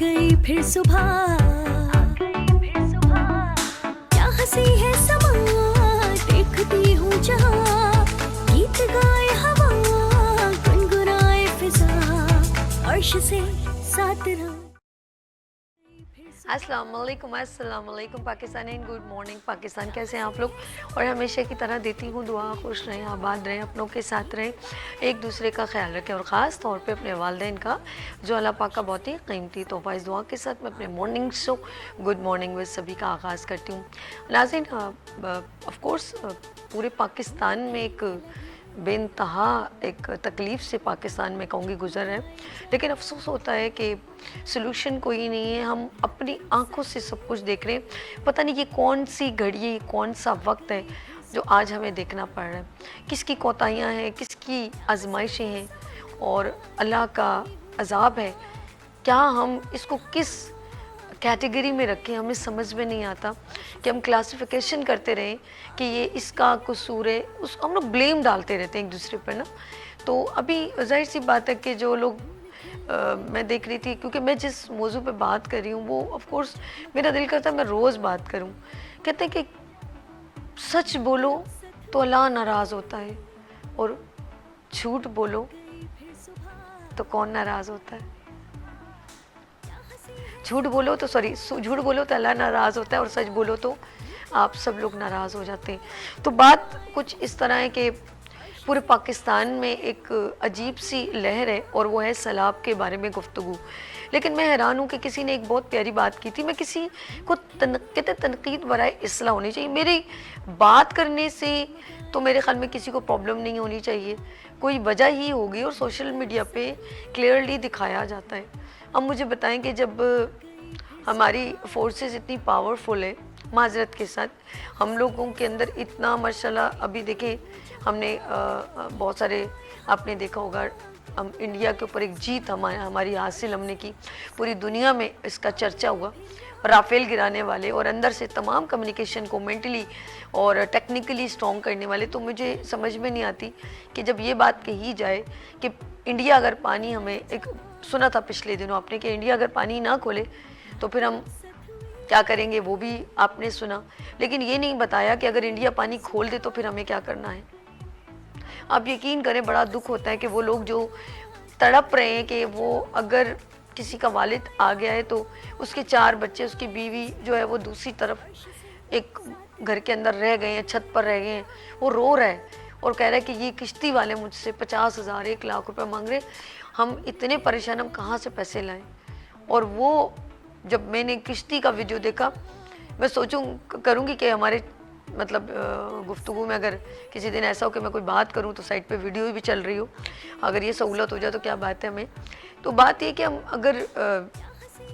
गई फिर सुबह, क्या हंसी है समा, देखती हूँ जहाँ, गीत गाए हवा, गुनगुनाए फिजा, अर्श से साथ रहा। अस्सलाम वालेकुम Pakistan and good morning Pakistan. कैसे हैं आप लोग? और हमेशा की तरह देती हूँ दुआ, खुश रहें, आबाद रहें, अपनों के साथ रहें, एक दूसरे का ख्याल रखें और ख़ास तौर पे अपने वालिदैन का, जो अल्लाह पाक का बहुत ही कीमती तोहफ़ा। इस दुआ के साथ मैं अपने morning show good morning with सभी का आगाज़ करती हूँ। नाज़रीन, ऑफ कोर्स पूरे पाकिस्तान में एक बेइंतहा एक तकलीफ़ से पाकिस्तान में कहूँगी गुज़र है, लेकिन अफसोस होता है कि सलूशन कोई नहीं है। हम अपनी आंखों से सब कुछ देख रहे हैं। पता नहीं ये कौन सी घड़ी, कौन सा वक्त है जो आज हमें देखना पड़ रहा है। किसकी कोताहियाँ हैं, किसकी आजमाइशें हैं और अल्लाह का अजाब है। क्या हम इसको किस कैटेगरी में रखें, हमें समझ में नहीं आता कि हम क्लासिफिकेशन करते रहें कि ये इसका कसूर है, उस हम लोग ब्लेम डालते रहते हैं एक दूसरे पर ना। तो अभी जाहिर सी बात है कि जो लोग मैं देख रही थी, क्योंकि मैं जिस मौजू पे बात कर रही हूँ वो ऑफ कोर्स मेरा दिल करता है मैं रोज़ बात करूँ। कहते हैं कि सच बोलो तो अल्लाह नाराज़ होता है और झूठ बोलो तो कौन नाराज़ होता है। झूठ बोलो तो अल्लाह नाराज़ होता है और सच बोलो तो आप सब लोग नाराज़ हो जाते हैं। तो बात कुछ इस तरह है कि पूरे पाकिस्तान में एक अजीब सी लहर है और वो है सैलाब के बारे में गुफ्तगू। लेकिन मैं हैरान हूँ कि किसी ने एक बहुत प्यारी बात की थी। मैं किसी को कहते तनकीद बराए इसलाह होनी चाहिए। मेरी बात करने से तो मेरे ख्याल में किसी को प्रॉब्लम नहीं होनी चाहिए, कोई वजह ही होगी और सोशल मीडिया पे क्लियरली दिखाया जाता है। अब मुझे बताएं कि जब हमारी फोर्सेस इतनी पावरफुल है, माजरत के साथ हम लोगों के अंदर इतना माशाल्लाह, अभी देखें हमने बहुत सारे, आपने देखा होगा हम इंडिया के ऊपर एक जीत हमारी हासिल हमने की, पूरी दुनिया में इसका चर्चा हुआ, राफेल गिराने वाले और अंदर से तमाम कम्युनिकेशन को मेंटली और टेक्निकली स्ट्रॉन्ग करने वाले। तो मुझे समझ में नहीं आती कि जब ये बात कही जाए कि इंडिया अगर पानी, हमें एक सुना था पिछले दिनों आपने कि इंडिया अगर पानी ना खोले तो फिर हम क्या करेंगे, वो भी आपने सुना। लेकिन ये नहीं बताया कि अगर इंडिया पानी खोल दे तो फिर हमें क्या करना है। आप यकीन करें, बड़ा दुख होता है कि वो लोग जो तड़प रहे हैं कि वो अगर किसी का वालिद आ गया है तो उसके 4 बच्चे, उसकी बीवी जो है वो दूसरी तरफ एक घर के अंदर रह गए हैं, छत पर रह गए हैं, वो रो रहा है और कह रहा है कि ये किश्ती वाले मुझसे 50,000 1 लाख रुपए मांग रहे, हम इतने परेशान, हम कहाँ से पैसे लाएं। और वो जब मैंने किश्ती का वीडियो देखा, मैं करूँगी कि हमारे मतलब गुफ्तगू में अगर किसी दिन ऐसा हो कि मैं कोई बात करूं तो साइड पे वीडियो भी चल रही हो, अगर ये सहूलत हो जाए तो क्या बात है हमें। तो बात ये कि हम अगर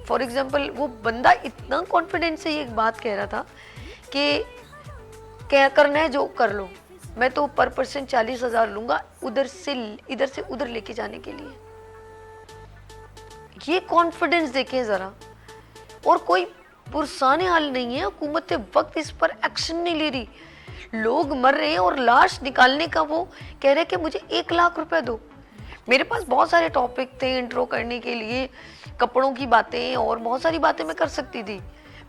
फॉर एग्जांपल वो बंदा इतना कॉन्फिडेंस से ये एक बात कह रहा था कि क्या करना है जो कर लो, मैं तो पर पर्सन 40,000 लूँगा इधर से उधर लेके जाने के लिए। ये कॉन्फिडेंस देखें ज़रा। और कोई पुरसाने हाल नहीं है, हुकूमत वक्त इस पर एक्शन नहीं ले रही। लोग मर रहे हैं और लाश निकालने का वो कह रहे हैं कि मुझे 1 लाख रुपए दो। मेरे पास बहुत सारे टॉपिक थे इंट्रो करने के लिए, कपड़ों की बातें और बहुत सारी बातें मैं कर सकती थी।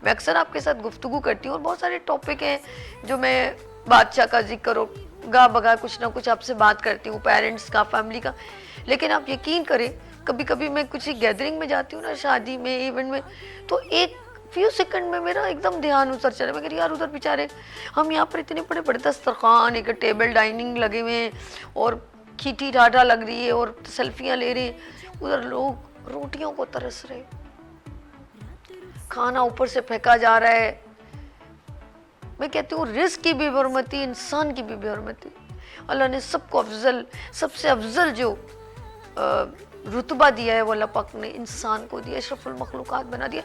मैं अक्सर आपके साथ गुफ्तगू करती हूँ और बहुत सारे टॉपिक हैं जो मैं बादशाह का जिक्र और गा बगा कुछ ना कुछ आपसे बात करती हूँ, पेरेंट्स का, फैमिली का। लेकिन आप यकीन करें, कभी कभी मैं कुछ गैदरिंग में जाती हूँ ना, शादी में, इवेंट में, तो एक फ्यू सेकंड में मेरा एकदम ध्यान उतर चला। मैं कह रही यार उधर बेचारे, हम यहाँ पर इतने बड़े बड़े दस्तरखान, एक टेबल डाइनिंग लगे हुए हैं और खीटी ठाठा लग रही है और सेल्फियाँ ले रहे हैं, उधर लोग रोटियों को तरस रहे, खाना ऊपर से फेंका जा रहा है। मैं कहती हूँ रिस्क की भी बेहरमती, इंसान की भी बेहरमती। अल्लाह ने सबको अफजल, सबसे अफजल जो रुतबा दिया है वो अल्लाह पाक ने इंसान को दिया, अशरफुल मखलूकात बना दिया,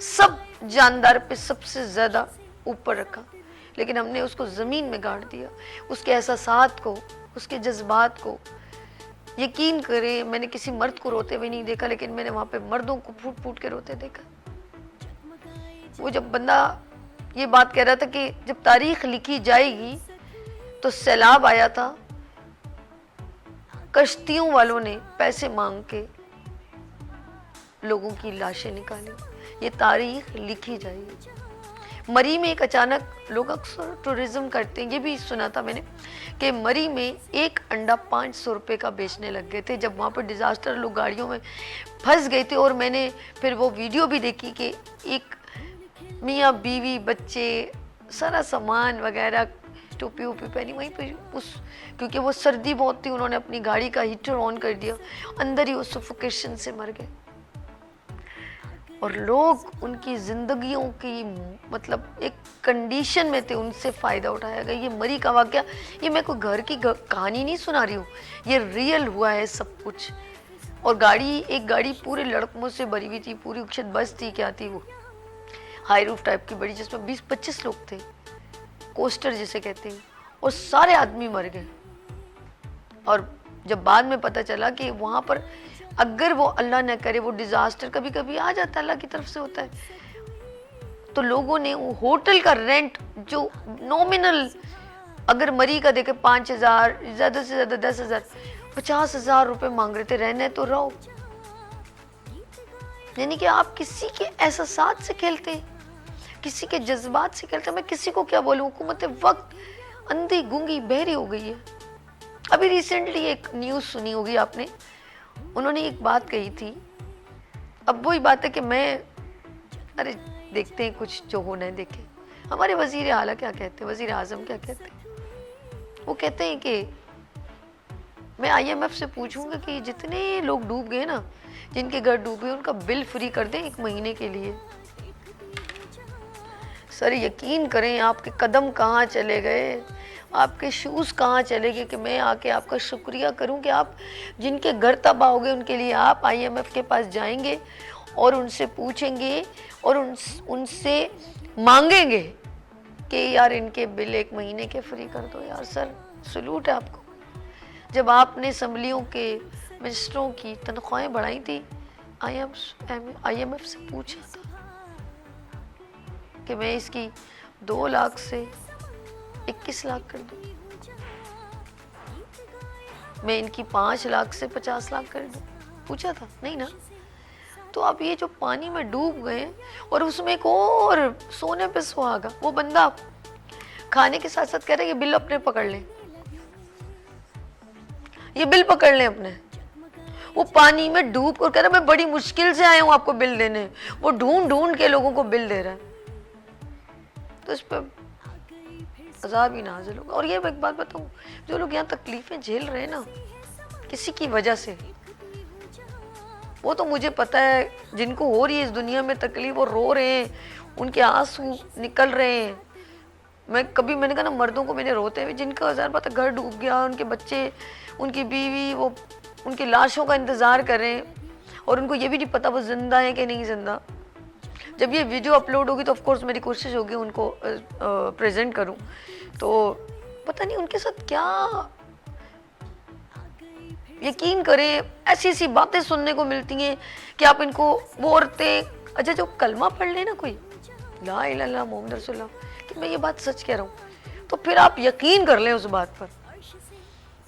सब जानदार पे सबसे ज़्यादा ऊपर रखा। लेकिन हमने उसको ज़मीन में गाड़ दिया, उसके एहसासात को, उसके जज्बात को। यकीन करें, मैंने किसी मर्द को रोते हुए नहीं देखा, लेकिन मैंने वहाँ पे मर्दों को फूट फूट के रोते देखा। वो जब बंदा ये बात कह रहा था कि जब तारीख लिखी जाएगी तो सैलाब आया था, कश्तियों वालों ने पैसे मांग के लोगों की लाशें निकाली, ये तारीख लिखी जाएगी। मरी में एक अचानक, लोग अक्सर टूरिज्म करते हैं, ये भी सुना था मैंने कि मरी में एक अंडा 500 रुपये का बेचने लग गए थे जब वहाँ पर डिज़ास्टर, लोग गाड़ियों में फंस गए थे। और मैंने फिर वो वीडियो भी देखी कि एक मियाँ बीवी बच्चे सारा सामान वगैरह, टोपी वोपी पहनी, वहीं पे उस, क्योंकि वो सर्दी बहुत थी, उन्होंने अपनी गाड़ी का हीटर ऑन कर दिया, अंदर ही वो सफोकेशन से मर गए। और लोग उनकी जिंदगियों की मतलब एक कंडीशन में थे, उनसे फ़ायदा उठाया गया। ये मरी का वाक़या, ये मैं कोई घर की कहानी नहीं सुना रही हूँ, ये रियल हुआ है सब कुछ। और गाड़ी, एक गाड़ी पूरे लड़कों से भरी हुई थी, पूरी उक्षित बस थी, क्या थी वो, हाई रूफ टाइप की बड़ी, जिसमें 20-25 लोग थे, कोस्टर जिसे कहते हैं, और सारे आदमी मर गए। और जब बाद में पता चला कि वहाँ पर अगर वो अल्लाह न करे वो डिज़ास्टर कभी कभी आ जाता है, अल्लाह की तरफ से होता है, तो लोगों ने वो होटल का रेंट जो नॉमिनल, अगर मरी का देखे 5,000, ज़्यादा से ज़्यादा 10,000, 50,000 रुपये मांग रहे थे, रहने तो रहो। यानी कि आप किसी के एहसास से खेलते हैं, किसी के जज्बात से खेलते हैं। मैं किसी को क्या बोलूँ, हुकूमत वक्त अंधी गूंगी बहरी हो गई है। अभी रिसेंटली एक न्यूज़ सुनी होगी आपने, उन्होंने एक बात कही थी, अब वही बात है कि मैं, अरे देखते हैं कुछ जो होना है देखें। हमारे वजीर आला क्या कहते हैं, वजीर आजम क्या कहते हैं, वो कहते हैं कि मैं IMF से पूछूंगा कि जितने लोग डूब गए ना, जिनके घर डूबे, उनका बिल फ्री कर दें 1 महीने के लिए। सर यकीन करें, आपके कदम कहाँ चले गए, आपके शूज़ कहाँ चले गए कि मैं आके आपका शुक्रिया करूं कि आप, जिनके घर तबाह हो गए, उनके लिए आप IMF के पास जाएंगे और उनसे पूछेंगे और उनसे मांगेंगे कि यार इनके बिल 1 महीने के फ्री कर दो। यार सर सलूट है आपको। जब आपने असम्बलियों के मिनिस्टरों की तनख्वाहें बढ़ाई थी, IMF से पूछा था कि मैं इसकी 2 लाख से 21 लाख कर दूं, मैं इनकी 5 लाख से 50 लाख कर दूं, पूछा था नहीं ना। तो अब ये जो पानी में डूब गए और उसमें एक और सोने पे सुहागा, वो बंदा खाने के साथ साथ कह रहा है ये बिल अपने पकड़ लें, ये बिल पकड़ लें अपने। वो पानी में डूब कर कह रहा है मैं बड़ी मुश्किल से आया हूं आपको बिल देने, वो ढूंढ ढूंढ के लोगों को बिल दे रहा है। तो इस पर अज़ाब ही नाज़िल होगा। और ये एक बात बताऊं, जो लोग यहाँ तकलीफें झेल रहे हैं ना किसी की वजह से, वो तो मुझे पता है जिनको हो रही है इस दुनिया में तकलीफ, वो रो रहे हैं, उनके आंसू निकल रहे हैं। मैंने कहा ना, मर्दों को मैंने रोते हुए, जिनका हज़ार पता घर डूब गया, उनके बच्चे, उनकी बीवी, वो उनकी लाशों का इंतज़ार कर रहे हैं और उनको ये भी नहीं पता वो जिंदा है कि नहीं जिंदा। जब ये वीडियो अपलोड होगी तो ऑफ कोर्स मेरी कोशिश होगी उनको प्रेजेंट करूं, तो पता नहीं उनके साथ क्या, यकीन करें ऐसी ऐसी बातें सुनने को मिलती हैं कि आप इनको, वो औरतें, अच्छा जो कलमा पढ़ ले ना कोई, ला इलाहा इल्लल्लाह मोहम्मद रसूलुल्लाह, कि मैं ये बात सच कह रहा हूँ, तो फिर आप यकीन कर लें उस बात पर।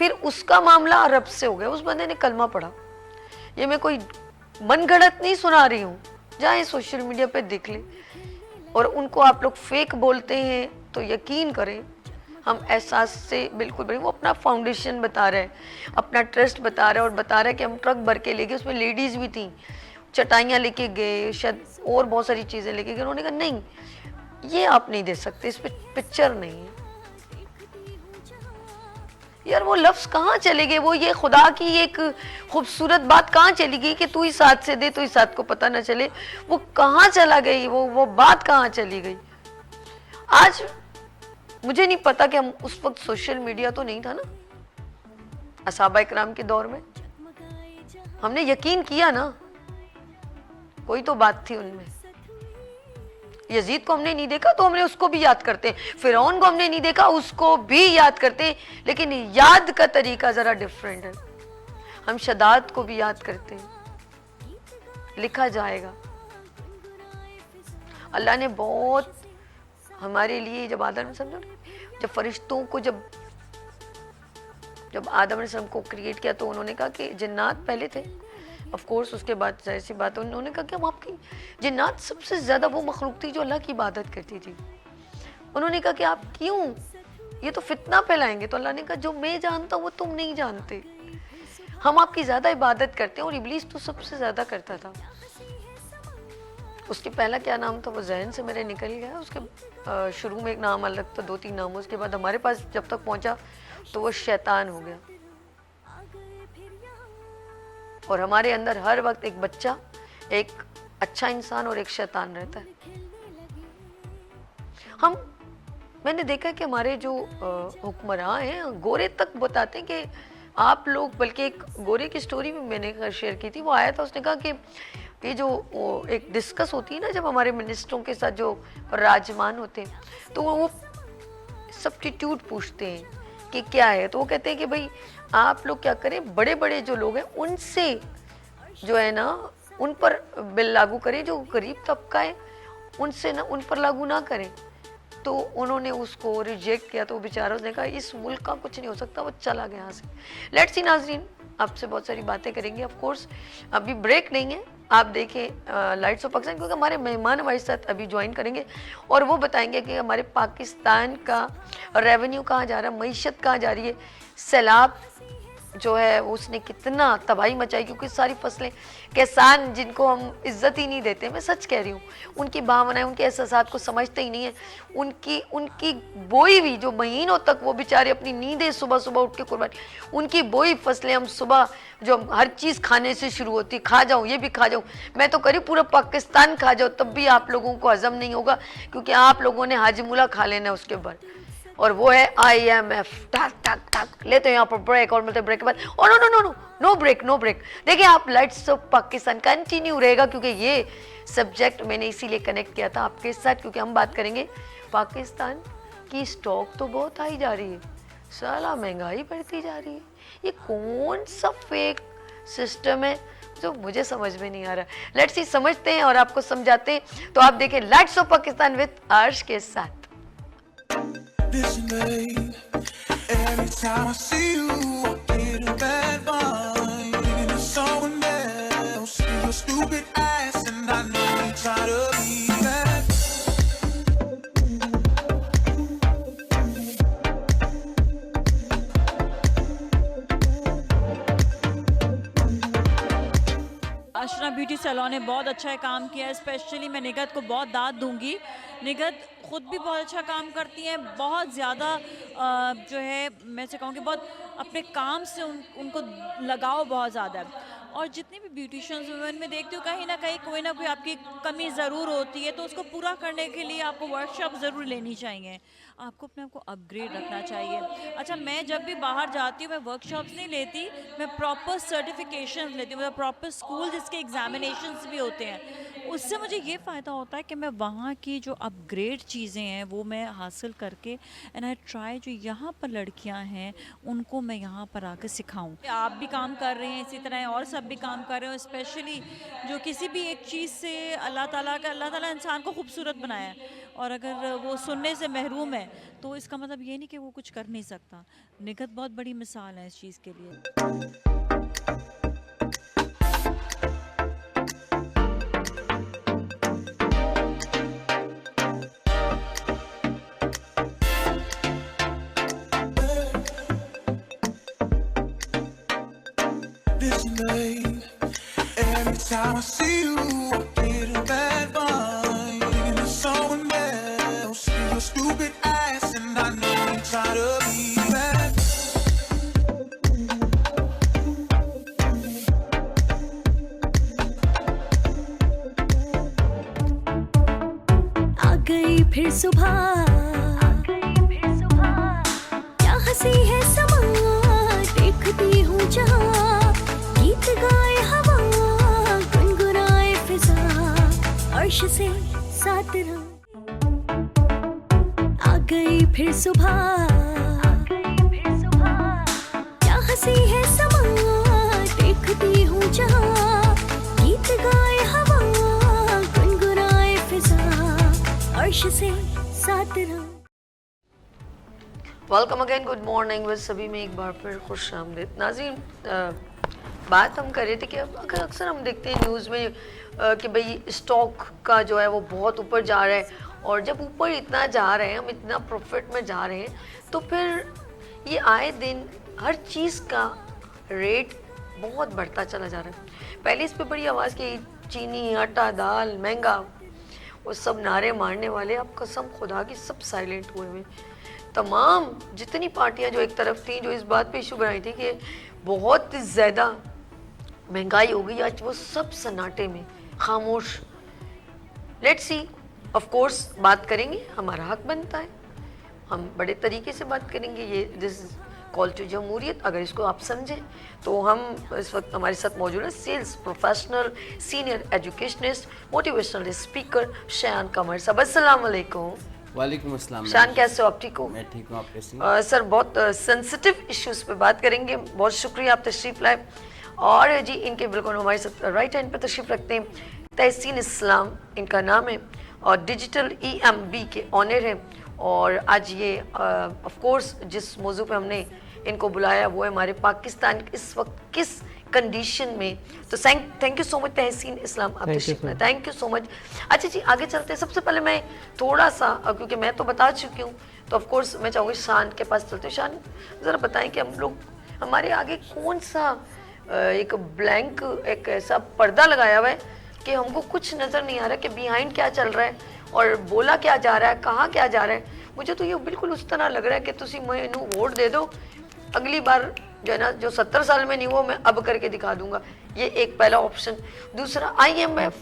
फिर उसका मामला अरब से हो गया, उस बंदे ने कलमा पढ़ा। ये मैं कोई मनगढ़ंत नहीं सुना रही हूँ, जाए सोशल मीडिया पे देख लें। और उनको आप लोग फेक बोलते हैं तो यकीन करें हम एहसास से बिल्कुल बड़ी, वो अपना फाउंडेशन बता रहे हैं, अपना ट्रस्ट बता रहे हैं और बता रहे हैं कि हम ट्रक भर के ले गए, उसमें लेडीज़ भी थी, चटाइयाँ लेके गए, शायद और बहुत सारी चीज़ें लेके गए। उन्होंने कहा नहीं ये आप नहीं दे सकते, इस पर पिक्चर नहीं है। यार वो लफ्ज़ कहाँ चले गए, वो ये खुदा की एक खूबसूरत बात कहाँ चली गई कि तू ही साथ से दे, तू ही साथ को पता ना चले, वो कहाँ चला गई, वो बात कहाँ चली गई। आज मुझे नहीं पता कि हम उस वक्त, सोशल मीडिया तो नहीं था ना असहाबा इकराम के दौर में, हमने यकीन किया ना, कोई तो बात थी उनमें। यजीद को हमने नहीं देखा तो हमने उसको भी याद करते, फिरौन को हमने नहीं देखा उसको भी याद करते, लेकिन याद का तरीका जरा डिफरेंट है। हम शदाद को भी याद करते हैं, लिखा जाएगा। अल्लाह ने बहुत हमारे लिए, जब आदम समझो, जब फरिश्तों को, जब आदम अलैहिस्सलाम को क्रिएट किया तो उन्होंने कहा कि जिन्नात पहले थे, ऑफ कोर्स उसके बाद जाहिर सी बात है उन्होंने कहा कि हम आपकी जिन्नात सबसे ज़्यादा वो मखलूक थी जो अल्लाह की इबादत करती थी। उन्होंने कहा कि आप क्यों ये तो फितना फैलाएंगे। तो अल्लाह ने कहा जो मैं जानता हूँ वो तुम नहीं जानते, हम आपकी ज़्यादा इबादत करते हैं और इब्लीस तो सबसे ज़्यादा करता था। उसके पहला क्या नाम था वो जहन से मेरे निकल गया। उसके शुरू में एक नाम अलग था, 2-3 नाम। उसके बाद हमारे पास जब तक पहुंचा तो वो शैतान हो गया। और हमारे अंदर हर वक्त एक बच्चा, एक अच्छा इंसान और एक शैतान रहता है। मैंने देखा कि हमारे जो हुक्मरान हैं गोरे तक बताते हैं कि आप लोग, बल्कि एक गोरे की स्टोरी भी मैंने शेयर की थी, वो आया था, उसने कहा कि ये जो एक डिस्कस होती है ना जब हमारे मिनिस्टरों के साथ जो राजमान होते हैं तो वो सब्स्टिट्यूट पूछते हैं कि क्या है। तो वो कहते हैं कि भाई आप लोग क्या करें, बड़े बड़े जो लोग हैं उनसे जो है ना उन पर बिल लागू करें, जो गरीब तबका है उनसे ना उन पर लागू ना करें। तो उन्होंने उसको रिजेक्ट किया। तो बेचारा उसने कहा इस मुल्क का कुछ नहीं हो सकता, वो चला गया यहाँ से। लेट्स सी नाजरीन, आपसे बहुत सारी बातें करेंगे। ऑफ कोर्स अभी ब्रेक नहीं है, आप देखें लाइट्स ऑफ पाकिस्तान, क्योंकि हमारे मेहमान हमारे साथ अभी ज्वाइन करेंगे और वो बताएंगे कि हमारे पाकिस्तान का रेवेन्यू कहाँ जा रहा है, मईशत कहाँ जा रही है, सैलाब जो है उसने कितना तबाही मचाई, क्योंकि सारी फसलें, किसान जिनको हम इज्जत ही नहीं देते, मैं सच कह रही हूँ, उनकी भावनाएं, उनके एहसासात को समझते ही नहीं है। उनकी बोई हुई जो महीनों तक वो बेचारे अपनी नींदें सुबह सुबह उठ के कुर्बानी, उनकी बोई फसलें हम सुबह जो हर चीज़ खाने से शुरू होती, खा जाऊँ ये भी खा जाऊँ, मैं तो करी पूरा पाकिस्तान खा जाऊँ तब भी आप लोगों को हजम नहीं होगा, क्योंकि आप लोगों ने हाजमुला खा लेना उसके बाद, और वो है IMF। टक टक टक लेते हैं यहाँ पर ब्रेक, और मिलते ब्रेक के बाद no no no no no break, no break. देखिए आप लाइट्स ऑफ पाकिस्तान कंटिन्यू रहेगा, क्योंकि ये सब्जेक्ट मैंने इसीलिए कनेक्ट किया था आपके साथ, क्योंकि हम बात करेंगे पाकिस्तान की स्टॉक तो बहुत हाई जा रही है, साला महंगाई बढ़ती जा रही है, ये कौन सा फेक सिस्टम है जो मुझे समझ में नहीं आ रहा। लेट्स सी समझते हैं और आपको समझाते हैं। तो आप देखें लाइट्स ऑफ पाकिस्तान विद अर्श के साथ। Listen, babe, every time I see you, I get a bad vibe. And it's someone else, see your stupid ass, and I know you try to be that. Ashra beauty salon ने बहुत अच्छा काम किया है। Specially मैं निगत को बहुत दाद दूंगी। निगत खुद भी बहुत अच्छा काम करती हैं, बहुत ज़्यादा जो है मैं से कहूँगी बहुत अपने काम से उनको लगाव बहुत ज़्यादा है। और जितनी भी ब्यूटिशियंस वुमेन में देखती हूँ कहीं ना कोई आपकी कमी ज़रूर होती है, तो उसको पूरा करने के लिए आपको वर्कशॉप ज़रूर लेनी चाहिए, आपको अपने आप को अपग्रेड रखना चाहिए। अच्छा, मैं जब भी बाहर जाती हूँ मैं वर्कशॉप्स नहीं लेती, मैं प्रॉपर सर्टिफिकेशन लेती हूँ, मतलब प्रॉपर स्कूल जिसके एग्जामिनेशंस भी होते हैं, उससे मुझे ये फ़ायदा होता है कि मैं वहाँ की जो अपग्रेड चीज़ें हैं वो मैं हासिल करके एंड आई ट्राई जो यहाँ पर लड़कियाँ हैं उनको मैं यहाँ पर आकर सिखाऊं। आप भी काम कर रहे हैं इसी तरह, और सब भी काम कर रहे हो। स्पेशली जो किसी भी एक चीज़ से अल्लाह ताला इंसान को खूबसूरत बनाया है, और अगर वो सुनने से महरूम है तो इसका मतलब ये नहीं कि वो कुछ कर नहीं सकता। निगत बहुत बड़ी मिसाल है इस चीज़ के लिए। Listen, babe, every time I see you, I get a bad vibe. And it's someone else, see your stupid ass, and I know you try to be that. आ गई फिर सुबह, क्या हंसी है समा, देखती हूँ जहाँ, गीत गाए हवा, गुनगुनाए फिजा, अर्श से सात रंग। आ गई फिर सुबह, क्या हंसी है समा, देखती हूँ जहाँ, गीत गाए हवा, गुनगुनाए फिजा, अर्श से सात रंग। Welcome again, good morning. बस सभी में एक बार फिर खुश आमदीद। नाज़रीन, बात हम कर रहे थे कि अब अक्सर हम देखते हैं न्यूज़ में कि भाई स्टॉक का जो है वो बहुत ऊपर जा रहा है, और जब ऊपर इतना जा रहे हैं, हम इतना प्रॉफिट में जा रहे हैं, तो फिर ये आए दिन हर चीज़ का रेट बहुत बढ़ता चला जा रहा है। पहले इस पे बड़ी आवाज़ की चीनी, आटा, दाल महंगा, वो सब नारे मारने वाले अब कसम खुदा की सब साइलेंट हुए हुए। तमाम जितनी पार्टियां जो एक तरफ थी, जो इस बात पे इशू बनाई थी कि बहुत ज़्यादा महंगाई हो गई, आज वो सब सन्नाटे में खामोश। लेट्स सी, ऑफ कोर्स बात करेंगे, हमारा हक बनता है, हम बड़े तरीके से बात करेंगे। ये दिस कॉल टू जमहूरियत, अगर इसको आप समझें तो हम इस वक्त हमारे साथ मौजूद है sales professional, senior educationist, motivational speaker Shan Qamar साहब। अस्सलाम वालेकुम। वालेकुम अस्सलाम। शान कैसे हो आप? ठीक हो? मैं ठीक हूँ, आप कैसी हैं? सर बहुत सेंसिटिव इश्यूज पे बात करेंगे। बहुत शुक्रिया आप तशरीफ़ लाए। और जी इनके बिल्कुल हमारे साथ राइट हैंड पे तशरीफ़ रखते हैं तहसीन इस्लाम इनका नाम है, और डिजिटल EMB के ऑनर हैं। और आज ये ऑफ कोर्स जिस मौजू पे हमने इनको बुलाया वो है हमारे पाकिस्तान इस वक्त किस कंडीशन में। तो थैंक यू सो मच तहसीन इस्लाम, आप तशरीफ लाए, थैंक यू सो मच। अच्छा जी आगे चलते हैं। सबसे पहले मैं थोड़ा सा, क्योंकि मैं तो बता चुकी हूँ, तो ऑफ कोर्स मैं चाहूँगी शान के पास चलते हैं। शान ज़रा बताएं कि हम लोग, हमारे आगे कौन सा एक ब्लैंक, एक ऐसा पर्दा लगाया हुआ है कि हमको कुछ नज़र नहीं आ रहा कि बिहाइंड क्या चल रहा है और बोला क्या जा रहा है, कहाँ क्या जा रहा है। मुझे तो ये बिल्कुल उस तरह लग रहा है कि तुसी मैनू वोट दे दो, अगली बार जो है ना, जो 70 साल में नहीं वो मैं अब करके दिखा दूंगा। ये एक पहला ऑप्शन। दूसरा IMF,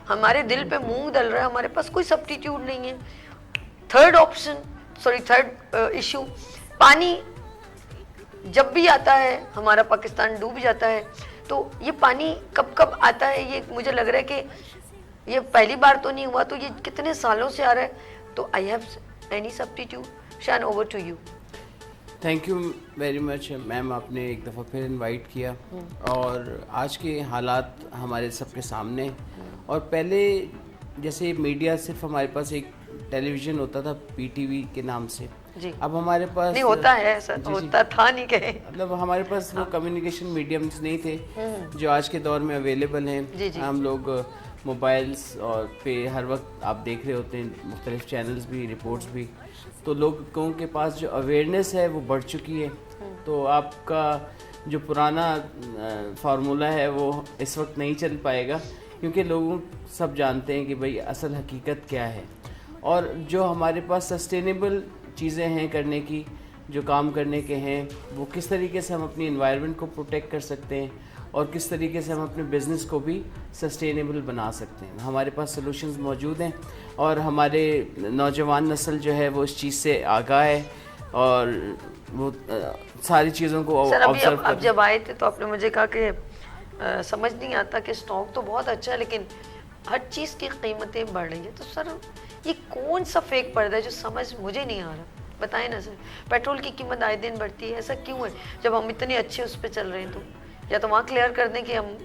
हमारे दिल पे मूंग डल रहा है, हमारे पास कोई सब्स्टिट्यूट नहीं है। थर्ड इशू, पानी जब भी आता है हमारा पाकिस्तान डूब जाता है। तो ये पानी कब कब आता है, ये मुझे लग रहा है कि ये पहली बार तो नहीं हुआ, तो ये कितने सालों से आ रहा है। तो I have any substitute? Shan over to you. Thank you very much ma'am, आपने एक दफ़ा फिर इनवाइट किया, और आज के हालात हमारे सबके सामने। और पहले जैसे मीडिया सिर्फ हमारे पास एक टेलीविज़न होता था PTV के नाम से जी, अब हमारे पास नहीं होता है सर, होता था नहीं कहे, मतलब हमारे पास वो कम्युनिकेशन मीडियम्स नहीं थे जो आज के दौर में अवेलेबल हैं। हम लोग मोबाइल्स और पे हर वक्त आप देख रहे होते हैं, मुख्तलिफ चैनल्स भी, रिपोर्ट्स भी, तो लोगों के पास जो अवेयरनेस है वो बढ़ चुकी है। तो आपका जो पुराना फार्मूला है वो इस वक्त नहीं चल पाएगा, क्योंकि लोग सब जानते हैं कि भाई असल हकीकत क्या है, और जो हमारे पास सस्टेनेबल चीज़ें हैं करने की, जो काम करने के हैं, वो किस तरीके से हम अपनी एनवायरनमेंट को प्रोटेक्ट कर सकते हैं और किस तरीके से हम अपने बिज़नेस को भी सस्टेनेबल बना सकते हैं। हमारे पास सॉल्यूशंस मौजूद हैं, और हमारे नौजवान नस्ल जो है वो इस चीज़ से आगाह है, और वो सारी चीज़ों को ऑब्जर्व कर। अब जब आए थे तो आपने मुझे कहा कि समझ नहीं आता कि स्टॉक तो बहुत अच्छा है लेकिन हर चीज़ की कीमतें बढ़ रही है। तो सर ये कौन सा फेक पर्दा है जो समझ मुझे नहीं आ रहा, बताएं ना सर। पेट्रोल की कीमत आए दिन बढ़ती है, ऐसा क्यों है जब हम इतने अच्छे उस पर चल रहे हैं? तो या तो वहाँ क्लियर कर दें कि हम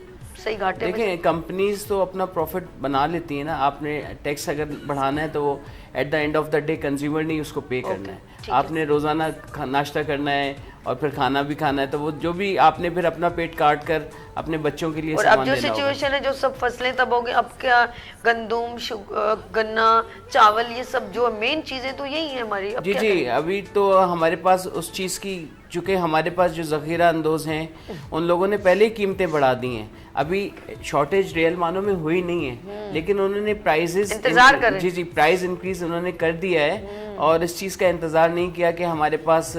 सही घाटे में। देखें, कंपनीज तो अपना प्रॉफिट बना लेती है ना, आपने टैक्स अगर बढ़ाना है तो वो at the end of the day consumer नहीं उसको पे करना है। आपने रोज़ाना नाश्ता करना है और फिर खाना भी खाना है, तो वो जो भी आपने फिर अपना पेट काट कर अपने बच्चों के लिए और अब जो सिचुएशन है, जो सब फसलें तब हो गई, अब क्या गंदम, गन्ना, चावल, ये सब जो मेन चीज़ें तो यही है हमारी। अब जी जी, अभी तो हमारे पास उस चीज़ की, चूँकि हमारे पास जो ज़ख़ीरा अंदोज़ हैं उन लोगों ने पहले ही कीमतें बढ़ा दी हैं। अभी शॉर्टेज रियल मानों में हुई नहीं है, लेकिन उन्होंने प्राइजेस इंतजार कर, जी जी, प्राइस इंक्रीज उन्होंने कर दिया है, और इस चीज़ का इंतज़ार नहीं किया कि हमारे पास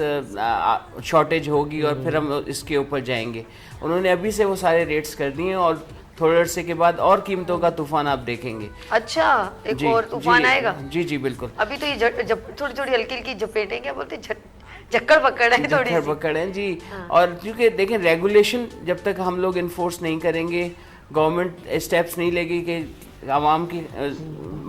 शॉर्टेज होगी और फिर हम इसके ऊपर जाएंगे। उन्होंने अभी से वो सारे रेट्स कर दिए हैं, और थोड़े अरसे के बाद और कीमतों का तूफान आप देखेंगे। अच्छा, एक और तूफान आएगा? जी जी बिल्कुल। अभी तो ये थोड़ी थोड़ी हल्की हल्की झपेटें, क्या बोलते हैं, झक्कड़ पकड़ है, थोड़ी सी पकड़ है जी। और क्योंकि देखें, रेगुलेशन जब तक हम लोग इन्फोर्स नहीं करेंगे, गवर्नमेंट स्टेप्स नहीं लेगी कि आवाम की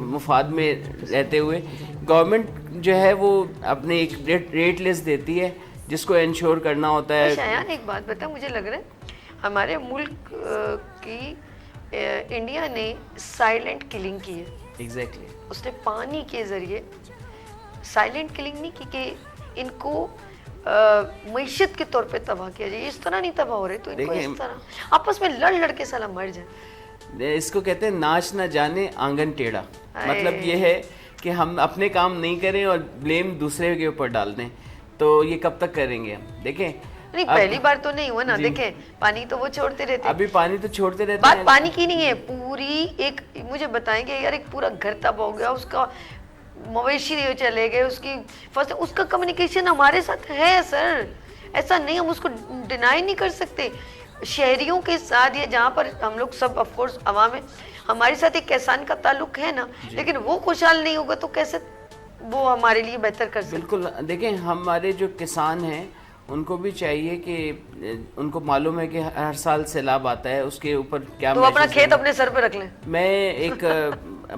मुफाद में रहते हुए, गवर्नमेंट जो है वो अपने एक रेट लिस्ट देती है जिसको इंश्योर करना होता है। शायद एक बात बता, मुझे लग रहा है हमारे मुल्क की इंडिया ने साइलेंट किलिंग की है। एग्जैक्टली। उसने पानी के जरिए साइलेंट किलिंग नहीं की कि इनको मीशत के तौर पे तबाह किया जाए, इस तरह नहीं तबाह हो रहे तो इनको देखिए, इस तरह आपस में लड़ लड़ के साला मर जाए। इसको कहते हैं नाच ना जाने आंगन टेढ़ा। मतलब ये है कि हम अपने काम नहीं करें और ब्लेम दूसरे के ऊपर डाल दें, तो ये कब तक करेंगे हम? देखें नहीं, पहली बार तो नहीं हुआ ना, देखें पानी तो वो छोड़ते रहते हैं। अभी पानी तो छोड़ते रहते बात हैं। पानी की नहीं है, पूरी एक मुझे बताएंगे यार, एक पूरा घर तबाह हो गया, उसका मवेशी चले गए, उसकी फसल, उसका कम्युनिकेशन हमारे साथ है सर, ऐसा नहीं, हम उसको डिनाई नहीं कर सकते। शहरियों के साथ या जहाँ पर हम लोग सब ऑफ कोर्स अवाम है, हमारे साथ एक किसान का ताल्लुक है ना, लेकिन वो खुशहाल नहीं होगा तो कैसे वो हमारे लिए बेहतर कर सकते? बिल्कुल, देखें हमारे जो किसान हैं उनको भी चाहिए कि उनको मालूम है कि हर साल सैलाब आता है, उसके ऊपर क्या तो अपना measures खेत हैं। अपने सर पे रख लें। मैं एक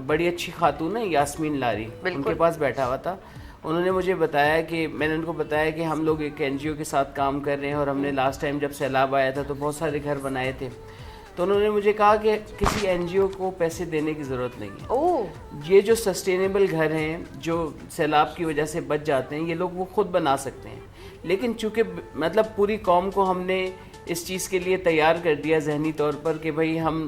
बड़ी अच्छी खातून है यास्मीन लारी, उनके पास बैठा हुआ था, उन्होंने मुझे बताया कि मैंने उनको बताया कि हम लोग एक एनजीओ के साथ काम कर रहे हैं और हमने लास्ट टाइम जब सैलाब आया था तो बहुत सारे घर बनाए थे, तो उन्होंने मुझे कहा कि किसी एनजीओ को पैसे देने की ज़रूरत नहीं है। ओह, ये जो सस्टेनेबल घर हैं जो सैलाब की वजह से बच जाते हैं, ये लोग वो खुद बना सकते हैं, लेकिन चूंकि मतलब पूरी कौम को हमने इस चीज़ के लिए तैयार कर दिया जहनी तौर पर कि भाई हम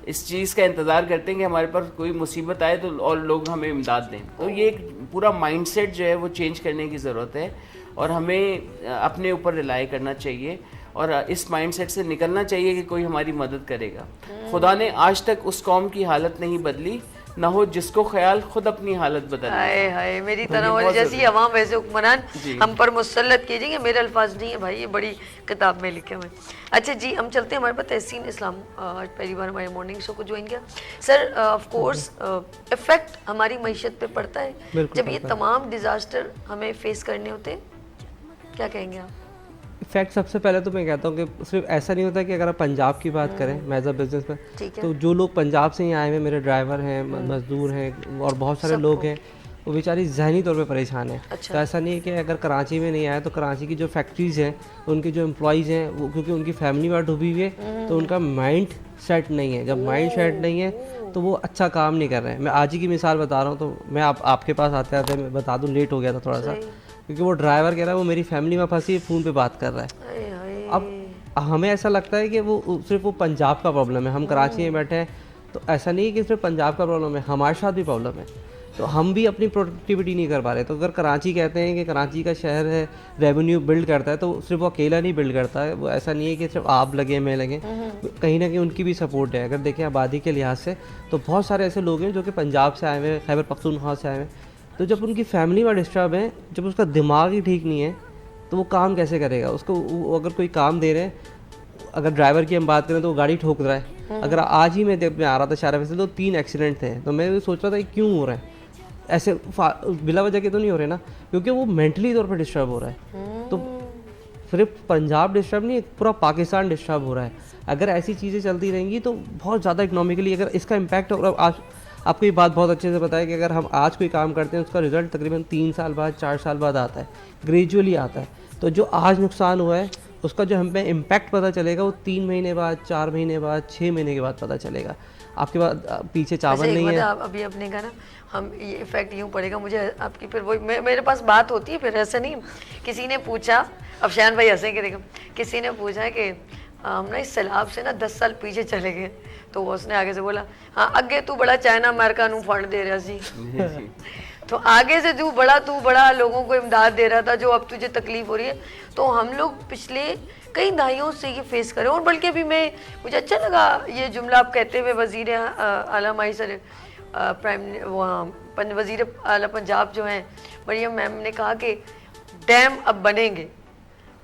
इस चीज़ का इंतज़ार करते हैं कि हमारे पास कोई मुसीबत आए तो और लोग हमें इमदाद दें, तो ये एक पूरा माइंडसेट जो है वो चेंज करने की ज़रूरत है और हमें अपने ऊपर रिलाई करना चाहिए और इस माइंडसेट से निकलना चाहिए कि कोई हमारी मदद करेगा। खुदा ने आज तक उस कौम की हालत नहीं बदली, ना हो जिसको ख्याल खुद अपनी हालत बदल। हाय हाय, मेरी तो तरह ये वाली बहुत जैसी ज़रूरी अवाम वैसे हुक्मरान जी। हम पर मुसल्लत कीजिएंगे, मेरे अल्फाज नहीं है भाई, ये बड़ी किताब में लिखे हुए। अच्छा जी, हम चलते हैं, हमारे पास तहसीन इस्लाम आज पहली बार हमारे मॉर्निंग शो को ज्वाइन किया। सर ऑफ कोर्स इफेक्ट हमारी मईशत पे पड़ता है जब ये तमाम डिजास्टर हमें फेस करने होते हैं, क्या कहेंगे आप? इफेक्ट सबसे पहले तो मैं कहता हूँ कि सिर्फ ऐसा नहीं होता कि अगर आप पंजाब की बात करें एज अ बिजनेस में, ठीक है। तो जो लोग पंजाब से ही आए हुए, मेरे ड्राइवर हैं, मजदूर हैं और बहुत सारे लोग हैं, वो बेचारी जहनी तौर पे परेशान है। अच्छा। तो ऐसा नहीं है कि अगर कराची में नहीं आए तो कराची की जो फैक्ट्रीज़ हैं, उनके जो एम्प्लॉयज़ हैं, वो क्योंकि उनकी फैमिली वहाँ डूबी हुई है तो उनका माइंड सेट नहीं है। जब माइंड सेट नहीं है तो वो अच्छा काम नहीं कर रहे हैं। मैं आज ही की मिसाल बता रहा हूँ, तो मैं आपके पास आते आते मैं बता दूँ, लेट हो गया था थोड़ा सा, क्योंकि वो ड्राइवर कह रहा है वो मेरी फैमिली में फंसी है, फ़ोन पे बात कर रहा है। अब हमें ऐसा लगता है कि वो सिर्फ वो पंजाब का प्रॉब्लम है, हम कराची में बैठे हैं, तो ऐसा नहीं है कि सिर्फ पंजाब का प्रॉब्लम है, हमारे साथ भी प्रॉब्लम है। तो हम भी अपनी प्रोडक्टिविटी नहीं कर पा रहे। तो अगर कराची कहते हैं कि कराची का शहर है, रेवेन्यू बिल्ड करता है, तो सिर्फ वो अकेला नहीं बिल्ड करता है, वो ऐसा नहीं है कि सिर्फ आप लगे मैं लगे, कहीं ना कहीं उनकी भी सपोर्ट है। अगर देखें आबादी के लिहाज से तो बहुत सारे ऐसे लोग हैं जो कि पंजाब से आए हुए हैं, खैबर पख्तूनख्वा से आए हुए हैं, तो जब उनकी फैमिली में डिस्टर्ब है, जब उसका दिमाग ही ठीक नहीं है, तो वो काम कैसे करेगा? उसको अगर कोई काम दे रहे हैं, अगर ड्राइवर की हम बात करें तो वो गाड़ी ठोक रहा है। अगर आज ही मैं आ रहा था शाहरा से, तो 3 एक्सीडेंट थे, तो मैं सोच रहा था क्यों हो रहा है ऐसे, बिला वजह के तो नहीं हो रहे ना, क्योंकि वो मेंटली तौर पर डिस्टर्ब हो रहा है। तो सिर्फ पंजाब डिस्टर्ब नहीं, पूरा पाकिस्तान डिस्टर्ब हो रहा है। अगर ऐसी चीज़ें चलती रहेंगी तो बहुत ज़्यादा इकनॉमिकली अगर इसका इम्पैक्ट, और आज आपको ये बात बहुत अच्छे से पता है कि अगर हम आज कोई काम करते हैं उसका रिजल्ट तकरीबन 3 साल बाद 4 साल बाद आता है, ग्रेजुअली आता है। तो जो आज नुकसान हुआ है उसका जो हमें इम्पैक्ट पता चलेगा वो 3 महीने बाद, 4 महीने बाद, 6 महीने के बाद पता चलेगा। आपके पास पीछे चावल नहीं है। अभी अपने का ना हम ये इफेक्ट यूँ पड़ेगा मुझे आपकी, फिर वही मेरे पास बात होती है, फिर ऐसा नहीं, किसी ने पूछा, अब शायन भाई हंसेंगे देखो, किसी ने पूछा कि हम ना इस सैलाब से ना 10 साल पीछे चले गए, तो उसने आगे से बोला हाँ अगे तू बड़ा चाइना अमेरिका नू फंड दे रहा सी तो आगे से तू बड़ा लोगों को इमदाद दे रहा था, जो अब तुझे तकलीफ हो रही है। तो हम लोग पिछले कई दहाइयों से ये फेस करें, और बल्कि अभी मुझे अच्छा लगा ये जुमला आप कहते हुए, वज़ीर आला माई सर वज़ीर आला पंजाब जो हैं मरियम मैम ने कहा कि डैम अब बनेंगे।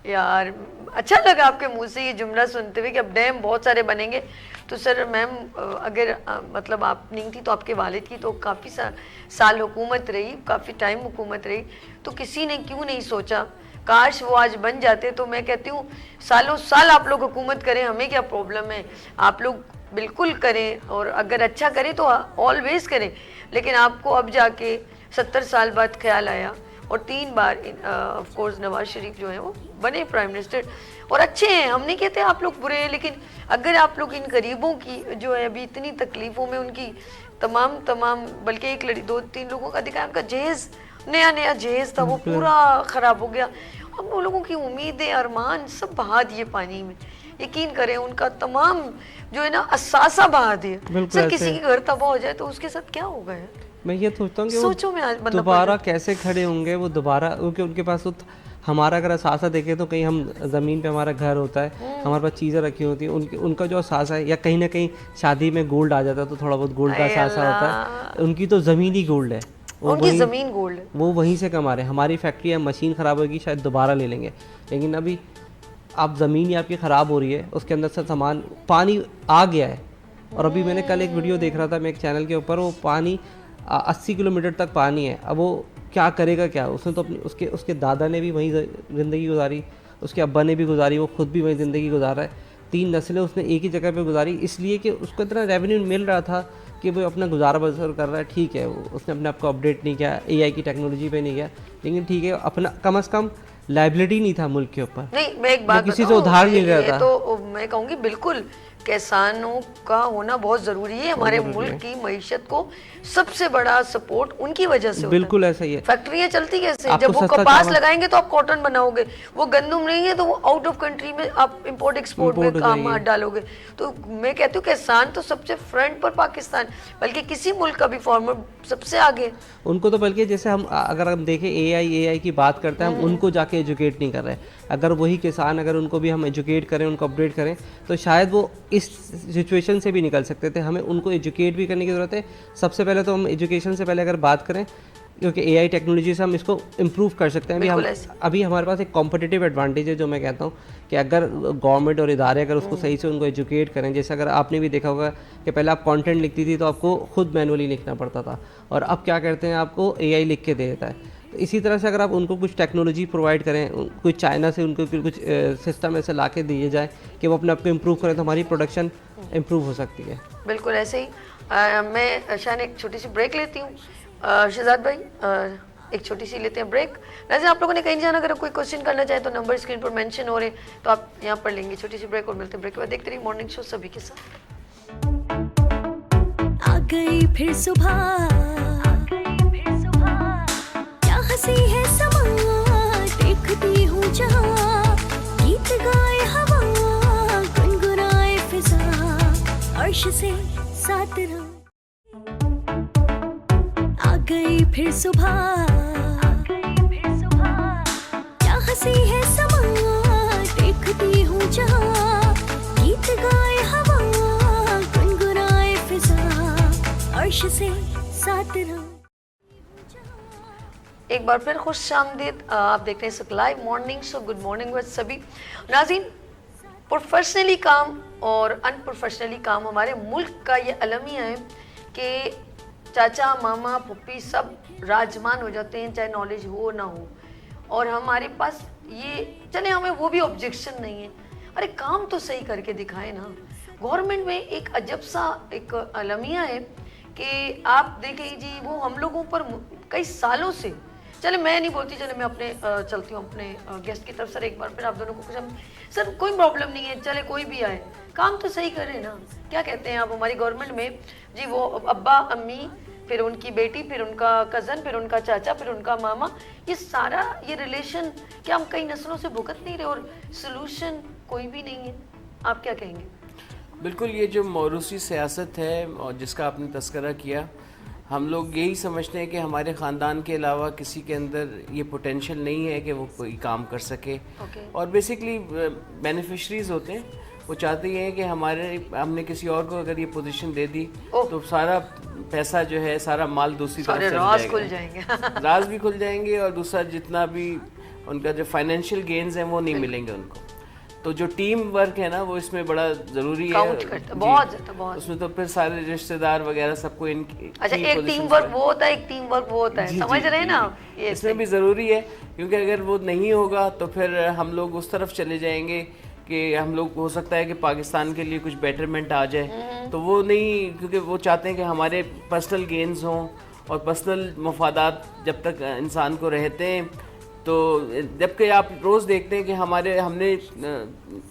यार अच्छा लगा आपके मुंह से ये जुमला सुनते हुए कि अब डैम बहुत सारे बनेंगे। तो सर मैम अगर मतलब आप नहीं थी तो आपके वालिद की तो काफ़ी साल हुकूमत रही, काफ़ी टाइम हुकूमत रही, तो किसी ने क्यों नहीं सोचा काश वो आज बन जाते। तो मैं कहती हूँ सालों साल आप लोग हुकूमत करें, हमें क्या प्रॉब्लम है, आप लोग बिल्कुल करें, और अगर अच्छा करें तो ऑलवेज करें। लेकिन आपको अब जाके 70 साल बाद ख्याल आया, और 3 बार ऑफ कोर्स नवाज शरीफ जो है वो बने प्राइम मिनिस्टर, और अच्छे हैं, हम नहीं कहते आप लोग बुरे हैं, लेकिन अगर आप लोग इन गरीबों की जो है अभी इतनी तकलीफ़ों में उनकी तमाम बल्कि एक 2-3 लोगों का दिखाया, उनका जहेज़ नया जहेज़ था वो पूरा ख़राब हो गया, हम उन लोगों की उम्मीदें, अरमान सब बहा दिए पानी में। यकीन करें उनका तमाम जो है ना असासा बहा दिए। बिल्कुल सर ऐसे। किसी के घर तबाह हो जाए तो उसके साथ क्या होगा यार? मैं ये सोचता हूँ कि सोचो में आज वो मतलब दोबारा कैसे खड़े होंगे, वो दोबारा, क्योंकि उनके पास तो हमारा अगर असासा देखें तो कहीं हम ज़मीन पे हमारा घर होता है, हमारे पास चीज़ें रखी होती हैं, उनका जो असासा है, या कहीं ना कहीं शादी में गोल्ड आ जाता है तो थोड़ा बहुत गोल्ड का अरे असासा होता है। उनकी तो ज़मीन ही गोल्ड है, वो उनकी वहीं- जमीन गोल्ड है। वो वहीं से कमा रहे हैं। हमारी फैक्ट्री या मशीन ख़राब होगी शायद दोबारा ले लेंगे, लेकिन अभी आप ज़मीन ही आपकी ख़राब हो रही है, उसके अंदर से सामान, पानी आ गया है। और अभी मैंने कल एक वीडियो देख रहा था मैं एक चैनल के ऊपर, वो पानी 80 किलोमीटर तक पानी है। अब वो क्या करेगा क्या? उसने तो अपनी उसके दादा ने भी वहीं ज़िंदगी गुजारी, उसके अब्बा ने भी गुजारी, वो खुद भी वहीं ज़िंदगी गुजारा है। 3 नस्लें उसने एक ही जगह पे गुजारी, इसलिए कि उसको इतना रेवेन्यू मिल रहा था कि वो अपना गुजारा बसर कर रहा है। ठीक है, उसने अपने आप को अपडेट नहीं किया, AI की टेक्नोलॉजी पे नहीं गया, लेकिन ठीक है, अपना कम से कम लाइबिलिटी नहीं था मुल्क के ऊपर। नहीं, मैं एक बात किसी से बताऊं, उधार नहीं ये रहा था। तो मैं कहूँगी बिल्कुल किसानों का होना बहुत ज़रूरी है। हमारे मुल्क की मईशत को सबसे बड़ा सपोर्ट उनकी वजह से होता है। बिल्कुल ऐसा ही है। फैक्ट्रियाँ चलती कैसे? आपको जब वो सस्ता कपास चावल- लगाएंगे तो आप कॉटन बनाओगे, वो गंदम नहीं है तो वो आउट ऑफ कंट्री में आप इंपोर्ट एक्सपोर्ट में Import हो काम जाएगी। हाथ डालोगे। तो मैं कहती हूँ किसान तो सबसे फ्रंट पर पाकिस्तान, बल्कि किसी मुल्क का भी फार्मर सबसे आगे। उनको तो बल्कि जैसे हम अगर हम देखें AI की बात करते हैं, हम उनको जाके एजुकेट नहीं कर रहे। अगर वही किसान, अगर उनको भी हम एजुकेट करें, उनको अपडेट करें, तो शायद वो इस सिचुएशन से भी निकल सकते थे। हमें उनको एजुकेट भी करने की ज़रूरत है। सबसे पहले तो हम एजुकेशन से पहले अगर बात करें, क्योंकि AI टेक्नोलॉजी से हम इसको इम्प्रूव कर सकते हैं। बिल्कुल ऐसे। अभी हमारे पास एक कॉम्पिटिटिव एडवांटेज है, जो मैं कहता हूँ कि अगर गवर्नमेंट और इदारे अगर उसको सही से उनको एजुकेट करें, जैसे अगर आपने भी देखा होगा कि पहले आप कंटेंट लिखती थी तो आपको खुद मैनुअली लिखना पड़ता था, और अब क्या करते हैं, आपको AI लिख के दे देता है। तो इसी तरह से अगर आप उनको कुछ टेक्नोलॉजी प्रोवाइड करें, कुछ चाइना से उनको कुछ सिस्टम ऐसे ला के दिए जाए कि वो अपने आप को इम्प्रूव करें, तो हमारी प्रोडक्शन इम्प्रूव हो सकती है। बिल्कुल ऐसे ही। मैं शान एक छोटी सी ब्रेक लेती हूँ। शहजाद भाई एक छोटी सी लेते हैं ब्रेक। नाज़रीन, आप लोगों ने कहीं जाना, अगर कोई क्वेश्चन करना चाहे तो नंबर स्क्रीन पर मेंशन हो रहे, तो आप यहाँ पर लेंगे छोटी सी ब्रेक और मिलते हैं ब्रेक के बाद। देखते रहिए मॉर्निंग शो सभी के साथ। आ गई फिर सुबह, क्या हंसी है समा, देखती हूँ जहाँ, गीत गाए हवा, गुनगुनाए फिजा, अर्श से साथ रहो। आ गई फिर सुबह, क्या हंसी है समा, देखती हूँ जहाँ, गीत गाए हवा, गुनगुनाए फिजा, अर्श से साथ रहो। एक बार फिर खुश आमदीद। आप देख रहे हैं live morning show. Good morning with सभी नाज़रीन। प्रोफेशनली काम और अनप्रोफेशनली काम हमारे मुल्क का ये अलमिया है कि चाचा, मामा, पुप्पी सब राजमान हो जाते हैं, चाहे नॉलेज हो ना हो। और हमारे पास ये चले, हमें वो भी ऑब्जेक्शन नहीं है, अरे काम तो सही करके दिखाए ना। गवर्नमेंट में एक अजब सा एक अलमिया है कि आप देखें जी, वो हम लोगों पर कई सालों से, चले मैं नहीं बोलती, चले मैं अपने चलती हूँ अपने गेस्ट की तरफ। सर एक बार फिर आप दोनों को कुछ, सर कोई प्रॉब्लम नहीं है, चले कोई भी आए, काम तो सही करें ना। क्या कहते हैं आप हमारी गवर्नमेंट में जी, वो अब्बा अम्मी, फिर उनकी बेटी, फिर उनका कज़न, फिर उनका चाचा, फिर उनका मामा, ये सारा ये रिलेशन क्या हम कई नस्लों से भुगत नहीं रहे और सोल्यूशन कोई भी नहीं है? आप क्या कहेंगे? बिल्कुल, ये जो मौरूसी सियासत है और जिसका आपने तस्करा किया, हम लोग यही समझते हैं कि हमारे ख़ानदान के अलावा किसी के अंदर ये पोटेंशियल नहीं है कि वो कोई काम कर सके। और बेसिकली बेनिफिशरीज होते हैं, वो चाहते हैं कि हमने किसी और को अगर ये पोजीशन दे दी तो सारा पैसा जो है, सारा माल दूसरी तरफ चल राज खुल जाएगा, जाएंगे। राज भी खुल जाएंगे, और दूसरा जितना भी उनका जो फाइनेंशियल गेन्स हैं वो नहीं मिलेंगे उनको। तो जो टीम वर्क है ना, वो इसमें बड़ा ज़रूरी है। काउंट करता है, बहुत ज़्यादा, बहुत। उसमें तो फिर सारे रिश्तेदार वगैरह सबको इनकी अच्छा, एक टीम वर्क वो होता है, एक टीम वर्क वो होता है, समझ रहे हैं ना? ये इसमें भी ज़रूरी है, क्योंकि अगर वो नहीं होगा तो फिर हम लोग उस तरफ चले जाएंगे कि हम लोग, हो सकता है कि पाकिस्तान के लिए कुछ बेटरमेंट आ जाए, तो वो नहीं, क्योंकि वो चाहते हैं कि हमारे पर्सनल गेन्स हों और पर्सनल मफादात जब तक इंसान को रहते हैं। तो जबकि आप रोज़ देखते हैं कि हमने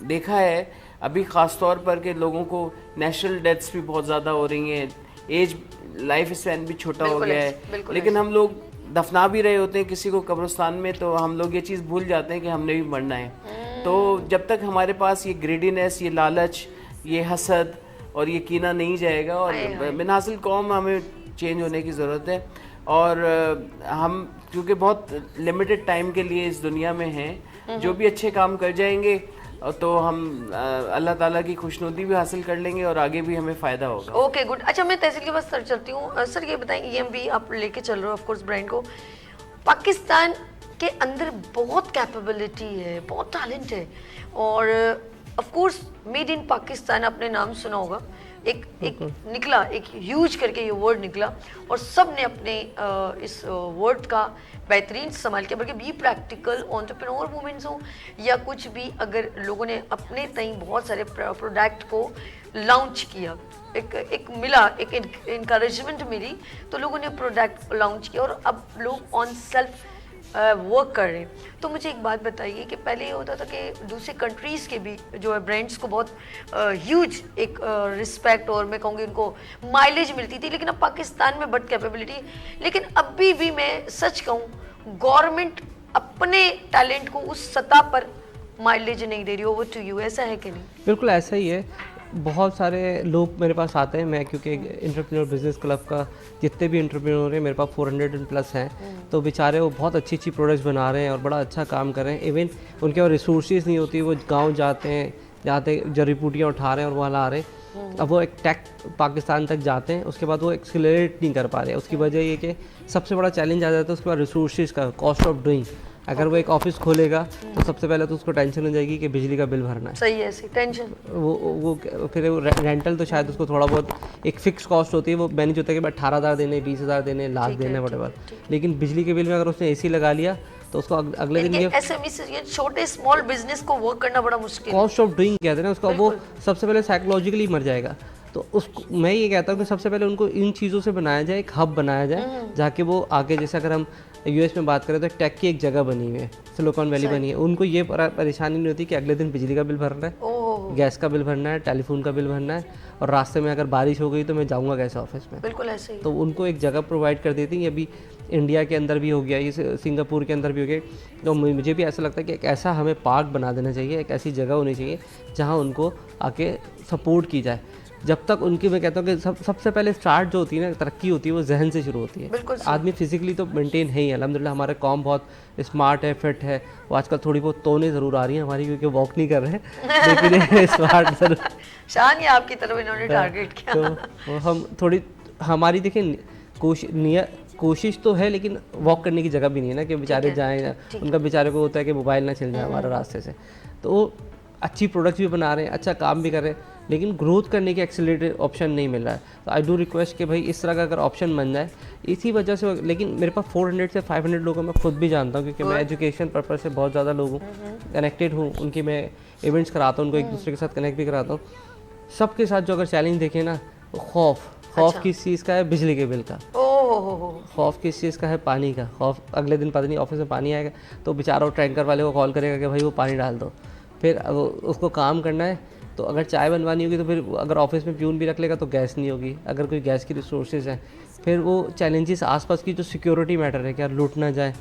देखा है अभी ख़ास तौर पर कि लोगों को नेचुरल डेथ्स भी बहुत ज़्यादा हो रही हैं, एज लाइफ स्पैन भी छोटा हो गया है, लेकिन हम लोग दफना भी रहे होते हैं किसी को कब्रिस्तान में, तो हम लोग ये चीज़ भूल जाते हैं कि हमने भी मरना है। तो जब तक हमारे पास ये ग्रेडीनेस, ये लालच, ये हसद और ये कीना नहीं जाएगा, और बिनहासिल कौम हमें चेंज होने की ज़रूरत है। और हम क्योंकि बहुत लिमिटेड टाइम के लिए इस दुनिया में हैं, जो भी अच्छे काम कर जाएंगे तो हम अल्लाह ताला की खुशनुदी भी हासिल कर लेंगे और आगे भी हमें फ़ायदा होगा। Okay good. अच्छा, मैं तहसील के पास सर चलती हूँ। सर ये बताएं, EMV आप लेके चल रहे हो ऑफ कोर्स ब्रांड को, पाकिस्तान के अंदर बहुत कैपेबिलिटी है, बहुत टैलेंट है, और of course made in Pakistan आपने नाम सुना होगा। एक निकला, एक ह्यूज करके ये वर्ड निकला, और सब ने अपने इस वर्ड का बेहतरीन इस्तेमाल किया। बल्कि बी प्रैक्टिकल एंटरप्रेन्योर वुमेन्स हो या कुछ भी, अगर लोगों ने अपने तई बहुत सारे प्रोडक्ट को लॉन्च किया, एक मिला, एक इनकरेजमेंट मिली, तो लोगों ने प्रोडक्ट लॉन्च किया और अब लोग ऑन सेल्फ वर्क कर रहे हैं। तो मुझे एक बात बताइए कि पहले ये होता था कि दूसरे कंट्रीज़ के भी जो है ब्रांड्स को बहुत ह्यूज एक रिस्पेक्ट और मैं कहूँगी उनको माइलेज मिलती थी, लेकिन अब पाकिस्तान में बट कैपेबिलिटी, लेकिन अभी भी मैं सच कहूँ गवर्नमेंट अपने टैलेंट को उस सतह पर माइलेज नहीं दे रही। ओवर टू यू, ऐसा है कि नहीं? बिल्कुल ऐसा ही है। बहुत सारे लोग मेरे पास आते हैं, मैं क्योंकि एंटरप्रेन्योर बिजनेस क्लब का जितने भी एंटरप्रेन्योर हैं मेरे पास 400 प्लस हैं, तो बेचारे वो बहुत अच्छी अच्छी प्रोडक्ट्स बना रहे हैं और बड़ा अच्छा काम कर रहे हैं। इवन उनके और रिसोर्सेज नहीं होती, वो गांव जाते हैं, जाते जड़ी बूटियाँ उठा रहे हैं और वहाँ ला रहे हैं। अब वो एक टेक पाकिस्तान तक जाते हैं, उसके बाद वो एक्सीलरेट नहीं कर पा रहे। उसकी वजह ये कि सबसे बड़ा चैलेंज आ जाता है उसके बाद रिसोर्सेज का, कॉस्ट ऑफ डूइंग। अगर वो एक ऑफिस खोलेगा तो सबसे पहले तो उसको टेंशन हो जाएगी कि बिजली का बिल भरना है। सही है, ऐसी टेंशन। वो फिर वो रेंटल तो शायद उसको थोड़ा बहुत एक फिक्स कॉस्ट होती है, वो मैनेज होता है कि 18,000 देने, 20,000 देने, लाख देने, वटेवर। लेकिन बिजली के बिल में अगर उसने AC लगा लिया तो उसको अगले दिन ये SME से, ये छोटे स्मॉल बिजनेस को वर्क करना बड़ा मुश्किल है। कॉस्ट ऑफ डूइंग कहते हैं ना उसका, वो सबसे पहले साइकोलॉजिकली मर जाएगा। तो उसको मैं ये कहता हूँ कि सबसे पहले उनको इन चीज़ों से बनाया जाए, एक हब बनाया जाए जाके वो आगे, जैसे अगर हम US में बात करें तो टेक की एक जगह बनी हुई है, सिलिकॉन वैली बनी है। उनको ये परेशानी नहीं होती कि अगले दिन बिजली का बिल भरना है, गैस का बिल भरना है, टेलीफोन का बिल भरना है, और रास्ते में अगर बारिश हो गई तो मैं जाऊँगा कैसे ऑफिस में। बिल्कुल ऐसे ही। तो उनको एक जगह प्रोवाइड कर देती है। अभी इंडिया के अंदर भी हो गया, ये सिंगापुर के अंदर भी हो गया। तो मुझे भी ऐसा लगता है कि एक ऐसा हमें पार्क बना देना चाहिए, एक ऐसी जगह होनी चाहिए जहाँ उनको आके सपोर्ट की जाए। जब तक उनकी, मैं कहता हूँ कि सबसे पहले स्टार्ट जो होती है ना, तरक्की होती है, वो जहन से शुरू होती है। आदमी फिजिकली तो मेंटेन है ही, अल्हम्दुलिल्लाह हमारे कौम बहुत स्मार्ट है, फिट है। वो आजकल थोड़ी बहुत तोने ज़रूर आ रही हैं हमारी, क्योंकि वॉक नहीं कर रहे हैं, लेकिन स्मार्ट जरूर। शान ये आपकी तरफ इन्होंने टारगेट किया। तो हम थोड़ी, हमारी देखिए कोशिश तो है, लेकिन वॉक करने की जगह भी नहीं है ना कि बेचारे जाएँ। उनका बेचारे को होता है कि मोबाइल ना चल जाए हमारे रास्ते से। तो वो अच्छी प्रोडक्ट्स भी बना रहे हैं, अच्छा काम भी कर रहे हैं, लेकिन ग्रोथ करने के एक्सेलरेटेड ऑप्शन नहीं मिल रहा है। तो आई डू रिक्वेस्ट कि भाई इस तरह का अगर ऑप्शन बन जाए, इसी वजह से। लेकिन मेरे पास 400 से 500 लोगों मैं खुद भी जानता हूँ, क्योंकि मैं एजुकेशन पर्पज़ से बहुत ज़्यादा लोगों कनेक्टेड हूँ, उनकी मैं इवेंट्स कराता हूँ, उनको एक दूसरे के साथ कनेक्ट भी कराता हूँ। सबके साथ जो अगर चैलेंज देखें ना, खौफ किस चीज़ का है? बिजली के बिल का। खौफ किस चीज़ का है? पानी का खौफ। अगले दिन पता नहीं ऑफिस में पानी आएगा तो बेचारा टैंकर वाले को कॉल करेगा कि भाई वो पानी डाल दो। फिर उसको काम करना है, तो अगर चाय बनवानी होगी तो फिर अगर ऑफिस में प्यून भी रख लेगा तो गैस नहीं होगी, अगर कोई गैस की रिसोर्सेज हैं। फिर वो चैलेंजेस आसपास की जो सिक्योरिटी मैटर है, क्या लूट ना जाए।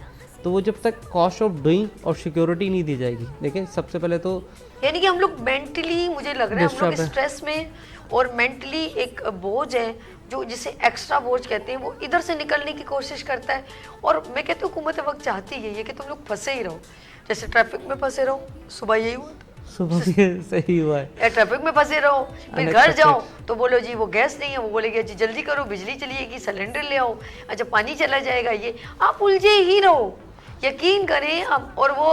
तो वो जब तक कॉस्ट ऑफ डूइंग और सिक्योरिटी नहीं दी जाएगी, लेकिन सबसे पहले तो यानी कि हम लोग मेंटली, मुझे लग रहा है हम लोग स्ट्रेस में और मेंटली एक बोझ है, जो जिसे एक्स्ट्रा बोझ कहते हैं, वो इधर से निकलने की कोशिश करता है। और मैं कहती हूँ हुकूमत वक्त चाहती है कि तुम लोग फंसे ही रहो, जैसे ट्रैफिक में फंसे रहो। सुबह यही हुआ, सुबह भी सही हुआ है, ट्रैफिक में फंसे रहो, फिर घर जाओ तो बोलो जी वो गैस नहीं है, वो बोलेगी जी जल्दी करो बिजली चलिएगी, सिलेंडर ले आओ, अच्छा पानी चला जाएगा। ये आप उलझे ही रहो, यकीन करें आप। और वो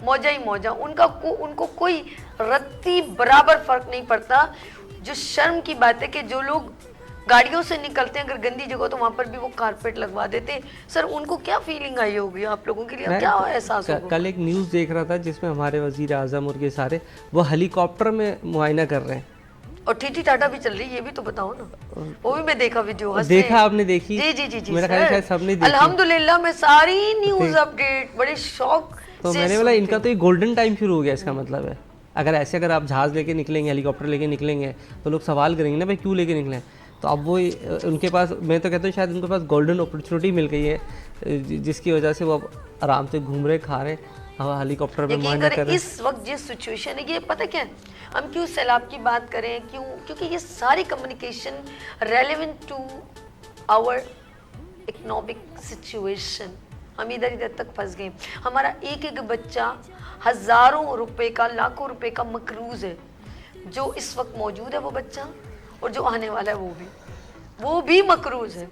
मौजा ही मौजा, उनको कोई रत्ती बराबर फर्क नहीं पड़ता। जो शर्म की बात है कि जो लोग गाड़ियों से निकलते हैं अगर गंदी जगह, तो वहाँ पर भी वो कारपेट लगवा देते हैं। सर उनको क्या फीलिंग आई होगी, आप लोगों के लिए क्या एहसास होगा? कल एक न्यूज़ देख रहा था जिसमें हमारे वजीर आजम और ये सारे वो हेलीकॉप्टर में मुआयना कर रहे हैं, और टीटी टाटा भी चल रही है, ये भी तो बताओ ना। वो भी मैं देखा वीडियो। देखा आपने? देखी? जी जी जी जी, मेरा ख्याल है सबने देखी। अल्हम्दुलिल्लाह मैं सारी न्यूज़ अपडेट बड़े शौक तो मैंने बोला इनका तो ये गोल्डन टाइम शुरू हो गया, इसका मतलब है। अगर आप जहाज़ लेके निकलेंगे, हेलीकॉप्टर लेके निकलेंगे तो लोग सवाल करेंगे ना भाई क्यों लेके निकले। तो अब वो उनके पास, मैं तो कहता हूँ शायद उनके पास गोल्डन अपॉर्चुनिटी मिल गई है जिसकी वजह से वो अब आराम से घूम रहे, खा रहे, हवा हेलीकॉप्टर में यकीन मजे कर करें रहे। इस वक्त जिस सिचुएशन है, ये पता क्या है, हम क्यों सैलाब की बात करें, क्यों, क्योंकि ये सारी communication relevant to our economic situation. हम इधर इधर तक फंस गए। हमारा एक एक बच्चा हजारों रुपए का, लाखों रुपए का मकरूज है। जो इस वक्त मौजूद है वो बच्चा, और जो आने वाला है वो भी मकरूज है।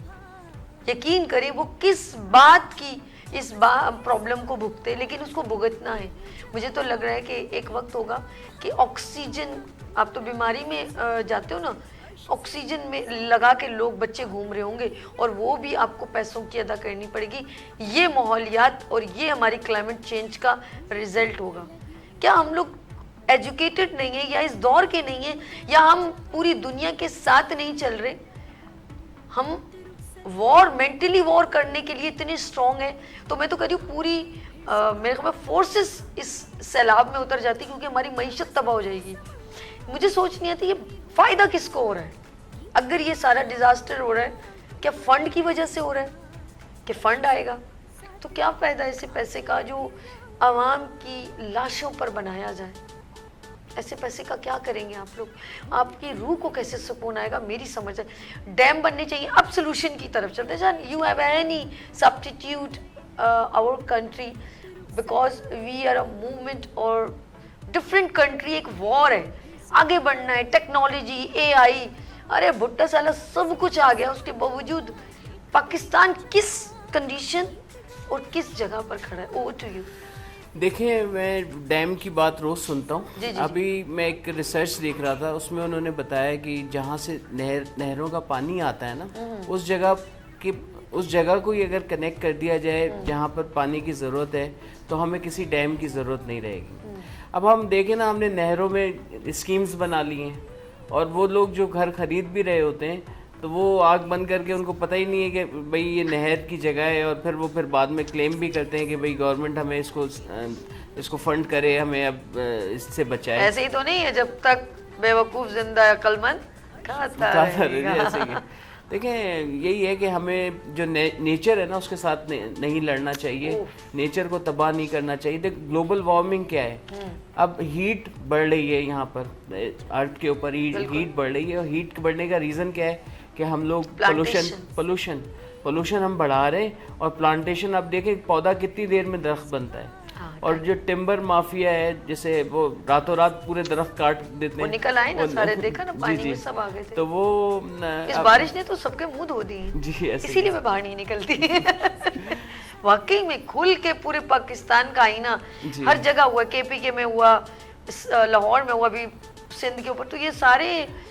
यकीन करें वो किस बात की इस प्रॉब्लम को भुगते, लेकिन उसको भुगतना है। मुझे तो लग रहा है कि एक वक्त होगा कि ऑक्सीजन, आप तो बीमारी में जाते हो ना, ऑक्सीजन में लगा के लोग बच्चे घूम रहे होंगे, और वो भी आपको पैसों की अदा करनी पड़ेगी। ये माहौलियात और ये हमारी क्लाइमेट चेंज का रिजल्ट होगा। क्या हम लोग एजुकेटेड नहीं है, या इस दौर के नहीं है, या हम पूरी दुनिया के साथ नहीं चल रहे? हम वॉर, मेंटली वॉर करने के लिए इतने स्ट्रॉन्ग है। तो मैं तो कह रही हूँ पूरी मेरे ख्याल में फोर्सेस इस सैलाब में उतर जाती, क्योंकि हमारी मईशत तबाह हो जाएगी। मुझे सोच नहीं आती ये फायदा किसको हो रहा है। अगर ये सारा डिजास्टर हो रहा है, क्या फंड की वजह से हो रहा है कि फंड आएगा तो क्या फायदा ऐसे पैसे का जो आवाम की लाशों पर बनाया जाए? ऐसे पैसे का क्या करेंगे आप लोग? आपकी रूह को कैसे सुकून आएगा? मेरी समझ है डैम बनने चाहिए। अब सोल्यूशन की तरफ चलते हैं। You have any substitute our country, because we are a movement और डिफरेंट कंट्री। एक वॉर है, आगे बढ़ना है, टेक्नोलॉजी, एआई, अरे भुट्टा साला सब कुछ आ गया। उसके बावजूद पाकिस्तान किस कंडीशन और किस जगह पर खड़ा है? Over to you. देखिए, मैं डैम की बात रोज़ सुनता हूँ। अभी मैं एक रिसर्च देख रहा था, उसमें उन्होंने बताया कि जहाँ से नहरों का पानी आता है ना, उस जगह को ही अगर कनेक्ट कर दिया जाए जहाँ पर पानी की ज़रूरत है, तो हमें किसी डैम की ज़रूरत नहीं रहेगी। अब हम देखें ना, हमने नहरों में स्कीम्स बना ली हैं, और वो लोग जो घर खरीद भी रहे होते हैं तो वो आग बंद करके, उनको पता ही नहीं है कि भाई ये नहर की जगह है, और फिर बाद में क्लेम भी करते हैं कि भाई गवर्नमेंट हमें इसको फंड करे, हमें अब इससे बचाए। ऐसे ही तो नहीं है, जब तक बेवकूफ़ जिंदा अक्लमंद खाता रहेगा। ऐसे ही। देखें, यही है कि हमें जो नेचर है ना, उसके साथ नहीं लड़ना चाहिए, नेचर को तबाह नहीं करना चाहिए। देख, ग्लोबल वार्मिंग क्या है, अब हीट बढ़ रही है यहाँ पर, अर्थ के ऊपर हीट बढ़ रही है, और हीट बढ़ने का रीज़न क्या है कि हम लोग पोल्यूशन हम बढ़ा रहे हैं, और प्लांटेशन। अब देखें, पौधा कितनी देर में दरख्त बनता है, और जो टिम्बर माफिया है, जैसे वो रातों रात पूरे दरख्त काट देते हैं। वो निकल आए ना सारे, देखा ना, पानी में सब आ गए थे। तो वो इस बारिश ने तो सबके मुंह धो दिए जी, इसीलिए मैं बाहर नहीं निकलती। वाकई में खुल के पूरे पाकिस्तान का आईना हर जगह हुआ, KPK में हुआ, लाहौर में हुआ, अभी सिंध के ऊपर। तो ये सारे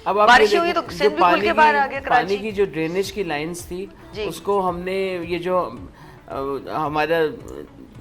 बारिशें हुई तो सिंध भी खुल के बाहर आ गया। पानी की जो ड्रेनेज की लाइंस थी, उसको हमने ये जो हमारा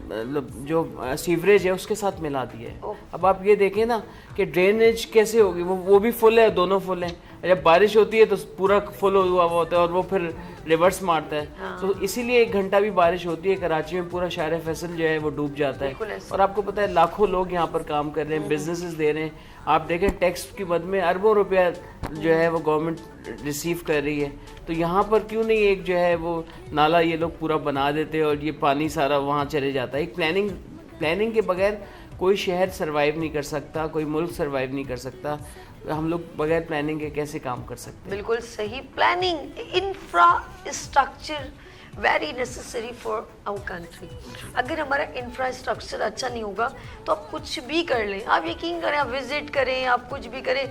जो सीवरेज है उसके साथ मिला दिया है। अब आप ये देखें ना कि ड्रेनेज कैसे होगी, वो भी फुल है, दोनों फुल हैं। जब बारिश होती है तो पूरा फुल हुआ होता है, और वो फिर रिवर्स मारता है। तो इसीलिए 1 घंटा भी बारिश होती है, कराची में पूरा शहर फैसल जो है वो डूब जाता है। और आपको पता है, लाखों लोग यहाँ पर काम कर रहे हैं, बिजनेसेस दे रहे हैं। आप देखें, टैक्स की मद में अरबों रुपया जो है वो गवर्नमेंट रिसीव कर रही है। तो यहाँ पर क्यों नहीं एक जो है वो नाला ये लोग पूरा बना देते हैं, और ये पानी सारा वहाँ चले जाता है। एक प्लानिंग के बगैर कोई शहर सर्वाइव नहीं कर सकता, कोई मुल्क सर्वाइव नहीं कर सकता। हम लोग बगैर प्लानिंग के कैसे काम कर सकते हैं? बिल्कुल सही। Planning, infrastructure very necessary for our country. अगर हमारा इंफ्रास्ट्रक्चर अच्छा नहीं होगा तो आप कुछ भी कर लें, आप यकीन करें, आप विजिट करें, आप कुछ भी करें,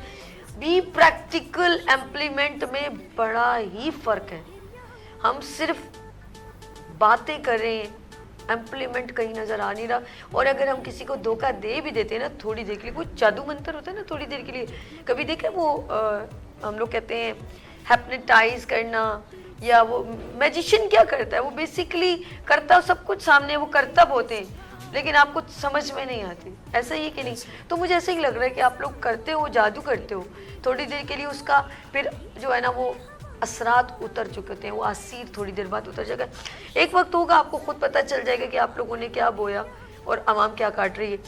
भी प्रैक्टिकल इम्प्लीमेंट में बड़ा ही फ़र्क है। हम सिर्फ बातें करें, इम्प्लीमेंट कहीं नज़र आ नहीं रहा। और अगर हम किसी को धोखा दे भी देते हैं ना, थोड़ी देर के लिए, कोई जादू मंत्र होता है ना, थोड़ी देर के लिए, कभी देखे वो हम लोग कहते हैं हैप्नेटाइज करना, या वो मैजिशियन क्या करता है, वो बेसिकली करता सब कुछ सामने, वो करतब होते हैं, लेकिन आपको समझ में नहीं आती। ऐसा ही है कि नहीं? तो मुझे ऐसे ही लग रहा है कि आप लोग करते हो, जादू करते हो थोड़ी देर के लिए, उसका फिर जो है ना वो असरात उतर चुके होते हैं, वो आसीर थोड़ी देर बाद उतर जाएगा। एक वक्त होगा आपको खुद पता चल जाएगा कि आप लोगों ने क्या बोया और आवाम क्या काट रही है।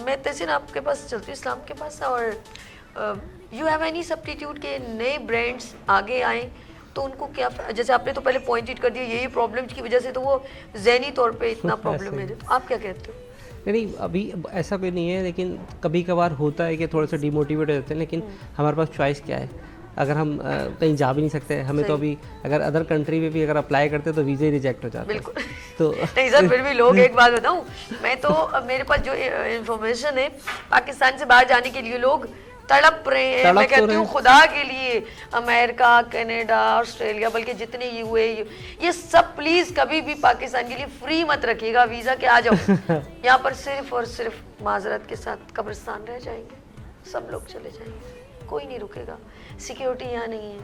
मैं तहसीन आपके पास चलती हूँ, इस्लाम के पास, और यू हैव एनी सब्स्टिट्यूट के नए ब्रांड्स आगे आए तो उनको क्या, जैसे आपने तो पहले पॉइंट कर दिया यही प्रॉब्लम्स की वजह से तो वो ज़हनी तौर पे इतना प्रॉब्लम है, तो आप क्या कहते हो? नहीं अभी ऐसा कोई नहीं है, लेकिन कभी कभार होता है कि थोड़ा सा डिमोटिवेट हो जाते हैं, लेकिन हमारे पास चॉइस क्या है? अगर हम कहीं जा भी नहीं सकते, हमें तो अभी अगर अदर कंट्री में भी अगर अप्लाई करते तो वीज़ा ही रिजेक्ट हो जाता है। बिल्कुल तो नहीं सर, फिर भी लोग, एक बात बताऊं, मैं तो मेरे पास जो इंफॉर्मेशन है पाकिस्तान से बाहर जाने के लिए लोग तड़प रहे हैं। मैं कहती हूँ खुदा के लिए अमेरिका, कनाडा, ऑस्ट्रेलिया, बल्कि जितने यूए ये सब प्लीज कभी भी पाकिस्तान के लिए फ्री मत रखिएगा वीजा के, आ जाओ यहाँ पर सिर्फ और सिर्फ माजरत के साथ कब्रिस्तान रह जाएंगे, सब लोग चले जाएंगे, कोई नहीं रुकेगा। सिक्योरिटी यहाँ नहीं है,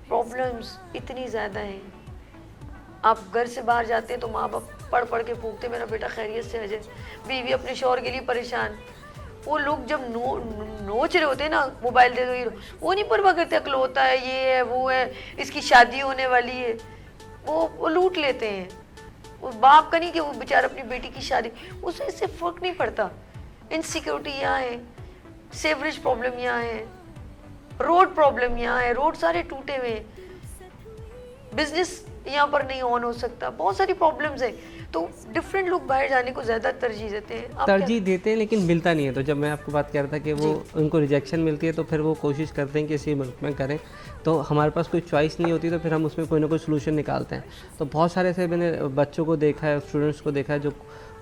प्रॉब्लम्स इतनी ज़्यादा हैं। आप घर से बाहर जाते हैं तो माँ बाप पढ़ पढ़ के फूकते मेरा बेटा खैरियत से आ जाए, बीवी अपने शौहर के लिए परेशान। वो लोग जब नोच रहे होते हैं ना मोबाइल दे दो, ये वो नहीं परवाह करते, अकलौता है, ये है, वो है, इसकी शादी होने वाली है, वो लूट लेते हैं। वो बाप का नहीं कि वो बेचारा अपनी बेटी की शादी, उसे इससे फ़र्क नहीं पड़ता। इनसिक्योरिटी यहाँ है, सेवरेज प्रॉब्लम यहाँ है, रोड प्रॉब्लम यहाँ है, रोड सारे टूटे हुए हैं, बिजनेस यहाँ पर नहीं ऑन हो सकता, बहुत सारी प्रॉब्लम्स हैं। तो डिफरेंट लोग बाहर जाने को ज़्यादा तरजीह देते हैं। तरजीह देते हैं लेकिन मिलता नहीं है। तो जब मैं आपको बात कर रहा था कि वो उनको रिजेक्शन मिलती है तो फिर वो कोशिश करते हैं कि इसी मुल्क में करें, तो हमारे पास कोई चॉइस नहीं होती, तो फिर हम उसमें कोई ना कोई सलूशन निकालते हैं। तो बहुत सारे ऐसे मैंने बच्चों को देखा है, स्टूडेंट्स को देखा है जो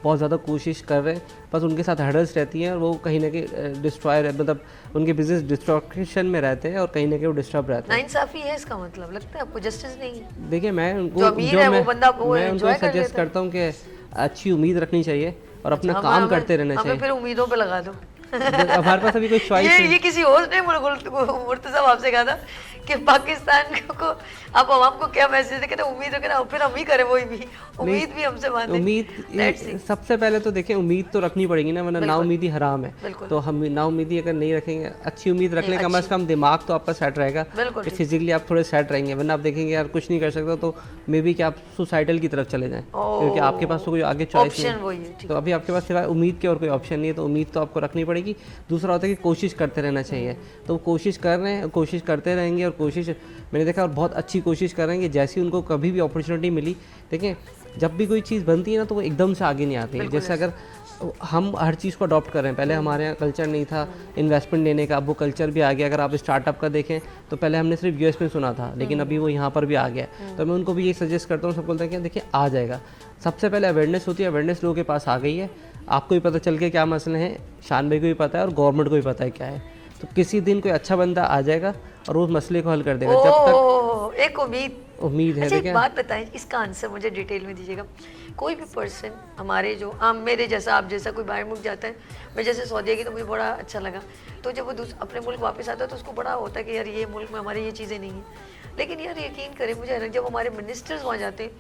बहुत ज़्यादा कोशिश कर रहे हैं, बस उनके साथ हर्डल्स रहती हैं और वो कहीं ना कहीं डिस्ट्रॉय, मतलब उनके बिजनेस डिस्ट्रक्शन में रहते हैं और कहीं ना कहीं वो डिस्टर्ब रहते हैं। नाइंसाफी है इसका मतलब, लगता है आपको जस्टिस नहीं है? देखिए मैं उनको सजेस्ट करता हूँ कि अच्छी उम्मीद रखनी चाहिए और अपना काम करते रहना चाहिए। फिर उम्मीदों पे लगा दो। हमारे पास अभी कोई चॉइस नहीं। ये किसी और ने मुर्तज़ा आपसे कहा था कि पाकिस्तान को आप आवाम को क्या मैसेज दे, कहते उम्मीद रखना, फिर हम ही करें वही भी, उम्मीद भी हमसे बांधे। उम्मीद सबसे पहले तो देखिए उम्मीद तो रखनी पड़ेगी ना, वरना ना उम्मीदी हराम है। तो हम ना उम्मीदी अगर नहीं रखेंगे, अच्छी उम्मीद रखने कम से कम दिमाग तो आपका सेट रहेगा, फिजिकली आप थोड़े सेट रहेंगे। वरना आप देखेंगे यार कुछ नहीं कर सकता तो मे बी कि आप सुसाइडल की तरफ चले जाएं, क्योंकि आपके पास तो कोई आगे चॉइस नहीं। तो अभी आपके पास सिवाय उम्मीद के और कोई ऑप्शन नहीं है, तो उम्मीद तो आपको रखनी पड़ेगी। दूसरा होता है कि कोशिश करते रहना चाहिए, तो कोशिश कर रहे हैं, कोशिश करते रहेंगे और कोशिश मैंने देखा और बहुत अच्छी कोशिश करेंगे। जैसी उनको कभी भी अपॉर्चुनिटी मिली, देखिए जब भी कोई चीज़ बनती है ना तो वो एकदम से आगे नहीं आती है। जैसे अगर हम हर चीज़ को अडॉप्ट कर रहे हैं, पहले हमारे यहाँ कल्चर नहीं था इन्वेस्टमेंट लेने का, अब वो कल्चर भी आ गया। अगर आप स्टार्टअप का देखें तो पहले हमने सिर्फ यूएस में सुना था, लेकिन अभी वो यहाँ पर भी आ गया। तो मैं उनको भी ये सजेस्ट करता हूँ, सब बोलते हैं कि देखिए आ जाएगा। सबसे पहले अवेयरनेस होती है, अवेयरनेस लोगों के पास आ गई है, आपको भी पता चल के क्या मसले हैं, शान भाई को भी पता है और गवर्नमेंट को भी पता है क्या है। तो किसी दिन कोई अच्छा बंदा आ जाएगा और उस मसले को हल कर देगा। जब तक एक उम्मीद है। अच्छा, एक बात बताएं, इसका आंसर मुझे डिटेल में दीजिएगा। कोई भी पर्सन हमारे जो मेरे जैसा, आप जैसा कोई बाहर मुल्क जाता है, मैं जैसे सऊदीया की तो मुझे बड़ा अच्छा लगा, तो जब वो अपने मुल्क वापस आता है तो उसको बड़ा होता है कि यार ये मुल्क में हमारी ये चीज़ें नहीं हैं। लेकिन यार यकीन करें मुझे, जब हमारे मिनिस्टर्स वहाँ जाते हैं,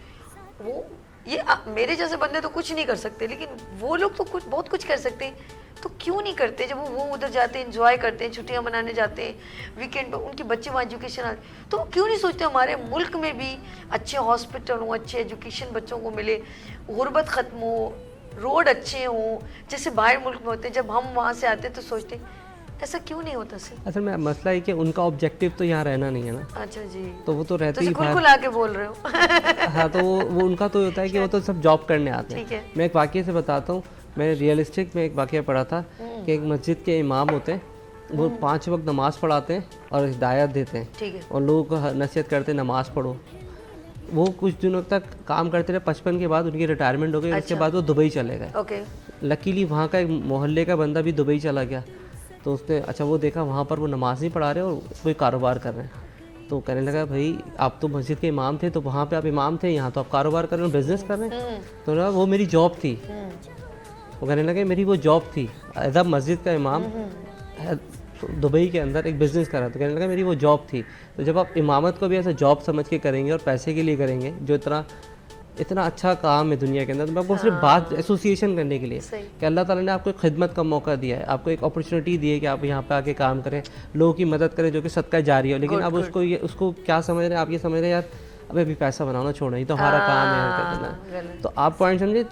वो ये मेरे जैसे बंदे तो कुछ नहीं कर सकते, लेकिन वो लोग तो बहुत कुछ कर सकते हैं। तो क्यों नहीं करते? जब वो उधर जाते हैं, एंजॉय करते हैं, छुट्टियां मनाने जाते हैं, वीकेंड पर उनके बच्चे वहाँ एजुकेशन आते, तो वो क्यों नहीं सोचते हमारे मुल्क में भी अच्छे हॉस्पिटल हों, अच्छे एजुकेशन बच्चों को मिले, गुर्बत ख़त्म हो, रोड अच्छे हों, जैसे बाहर मुल्क में होते हैं। जब हम वहाँ से आते हैं तो सोचते हैं ऐसा क्यों नहीं होता सर? असल में मसला है कि उनका ऑब्जेक्टिव तो यहाँ रहना नहीं है ना। अच्छा जी, तो वो तो रहते ही खुला के बोल रहे हो। हाँ, तो वो उनका तो होता है कि वो तो सब जॉब करने आते हैं। मैं एक वाक़ये से बताता हूँ, मैंने रियलिस्टिक में एक वाक़या पढ़ा था कि एक मस्जिद के इमाम होते हैं, वो 5 वक्त नमाज़ पढ़ाते हैं और हिदायत देते हैं और लोगों को नसीहत करते हैं नमाज़ पढ़ो। वो कुछ दिनों तक काम करते रहे, 55 के बाद उनकी रिटायरमेंट हो गई। उसके बाद वो दुबई चले गए। लकीली वहाँ का एक मोहल्ले का बंदा भी दुबई चला गया, तो उसने अच्छा वो देखा वहाँ पर वो नमाज नहीं पढ़ा रहे और कोई कारोबार कर रहे हैं। तो कहने लगा भाई आप तो मस्जिद के इमाम थे, तो वहाँ पे आप इमाम थे, यहाँ तो आप कारोबार कर रहे हो, बिजनेस कर रहे हैं। तो लगा वो मेरी जॉब थी। वो कहने लगे मेरी वो जॉब थी, एज अ मस्जिद का इमाम दुबई के अंदर एक बिज़नेस कर रहा था। तो कहने लगा मेरी वो जॉब थी। तो जब आप इमामत को भी ऐसा जॉब समझ के करेंगे और पैसे के लिए करेंगे, जो इतना अच्छा काम है दुनिया के अंदर, तो आपको सिर्फ बात एसोसिएशन करने के लिए कि अल्लाह ताला ने आपको एक खिदमत का मौका दिया है, आपको एक अपॉर्चुनिटी दी है कि आप यहाँ पे आके काम करें, लोगों की मदद करें, जो कि सदका जारी हो। लेकिन अब उसको क्या समझ रहे हैं आप? ये समझ रहे हैं यार अभी पैसा बनाना छोड़ना ही तो हमारा काम है। तो आप पॉइंट समझे,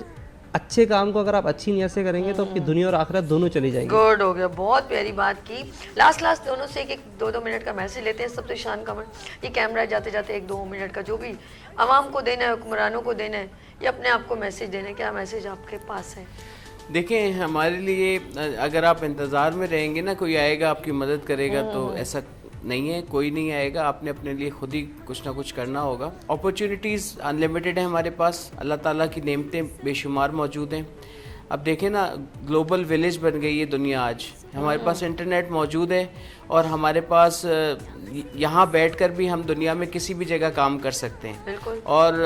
अच्छे काम को अगर आप अच्छी नीयत से करेंगे तो आपकी दुनिया और आखिरत दोनों चली जाएंगी। गुड हो गया, बहुत प्यारी बात की। लास्ट दोनों से एक 2-2 मिनट का मैसेज लेते हैं। सबसे शान कमर, ये कैमरा जाते जाते 1-2 मिनट का जो भी आवाम को देना है, हुक्मरानों को देना है, या अपने आप को मैसेज देना है, क्या मैसेज आपके पास है? देखें, हमारे लिए अगर आप इंतज़ार में रहेंगे ना कोई आएगा आपकी मदद करेगा, तो ऐसा नहीं है, कोई नहीं आएगा। आपने अपने लिए खुद ही कुछ ना कुछ करना होगा। अपॉर्चुनिटीज़ अनलिमिटेड है हमारे पास, अल्लाह ताला की नेमतें बेशुमार मौजूद हैं। अब देखें ना, ग्लोबल विलेज बन गई है दुनिया आज। हमारे पास इंटरनेट मौजूद है और हमारे पास यहाँ बैठकर भी हम दुनिया में किसी भी जगह काम कर सकते हैं। बिल्कुल। और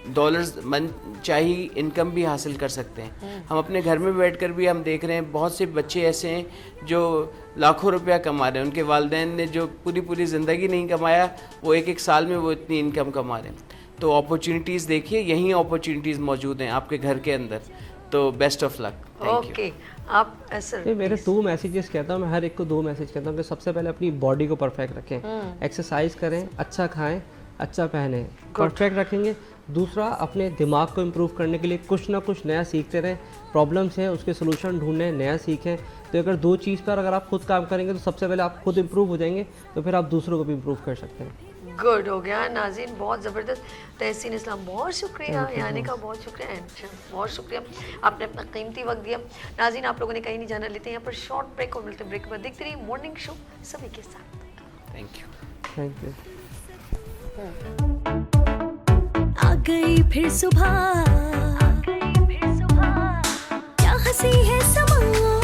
डॉलर्स मन चाहिए इनकम भी हासिल कर सकते हैं। हम अपने घर में बैठकर भी हम देख रहे हैं बहुत से बच्चे ऐसे हैं जो लाखों रुपया कमा रहे हैं। उनके वालिदैन ने जो पूरी ज़िंदगी नहीं कमाया, वो एक साल में वो इतनी इनकम कमा रहे हैं। तो अपॉर्चुनिटीज़ देखिए, यही अपॉर्चुनिटीज़ मौजूद हैं आपके घर के अंदर। तो बेस्ट ऑफ लक। ओके, आप सर। मेरे 2 मैसेजेस कहता हूँ, मैं हर एक को 2 मैसेज कहता हूँ कि सबसे पहले अपनी बॉडी को परफेक्ट रखें, एक्सरसाइज करें, अच्छा खाएं, अच्छा पहने, परफेक्ट रखेंगे। दूसरा, अपने दिमाग को इम्प्रूव करने के लिए कुछ ना कुछ नया सीखते रहें। प्रॉब्लम्स हैं उसके सोल्यूशन ढूंढें, नया सीखें। तो अगर 2 चीज़ पर अगर आप खुद काम करेंगे तो सबसे पहले आप खुद इम्प्रूव हो जाएंगे, तो फिर आप दूसरों को भी इम्प्रूव कर सकते हैं। गुड हो गया नाज़रीन, बहुत ज़बरदस्त। तहसीन इस्लाम, बहुत शुक्रिया, यहाँ आने का बहुत शुक्रिया, बहुत शुक्रिया, आपने अपना कीमती वक्त दिया। नाज़रीन, आप लोगों ने कहीं नहीं जाना, लेते हैं यहाँ पर शॉर्ट ब्रेक और मिलते ब्रेक पर देखते रहिए मॉर्निंग शो सभी के साथ। Thank you. आ गई फिर सुबह, क्या हंसी है समा।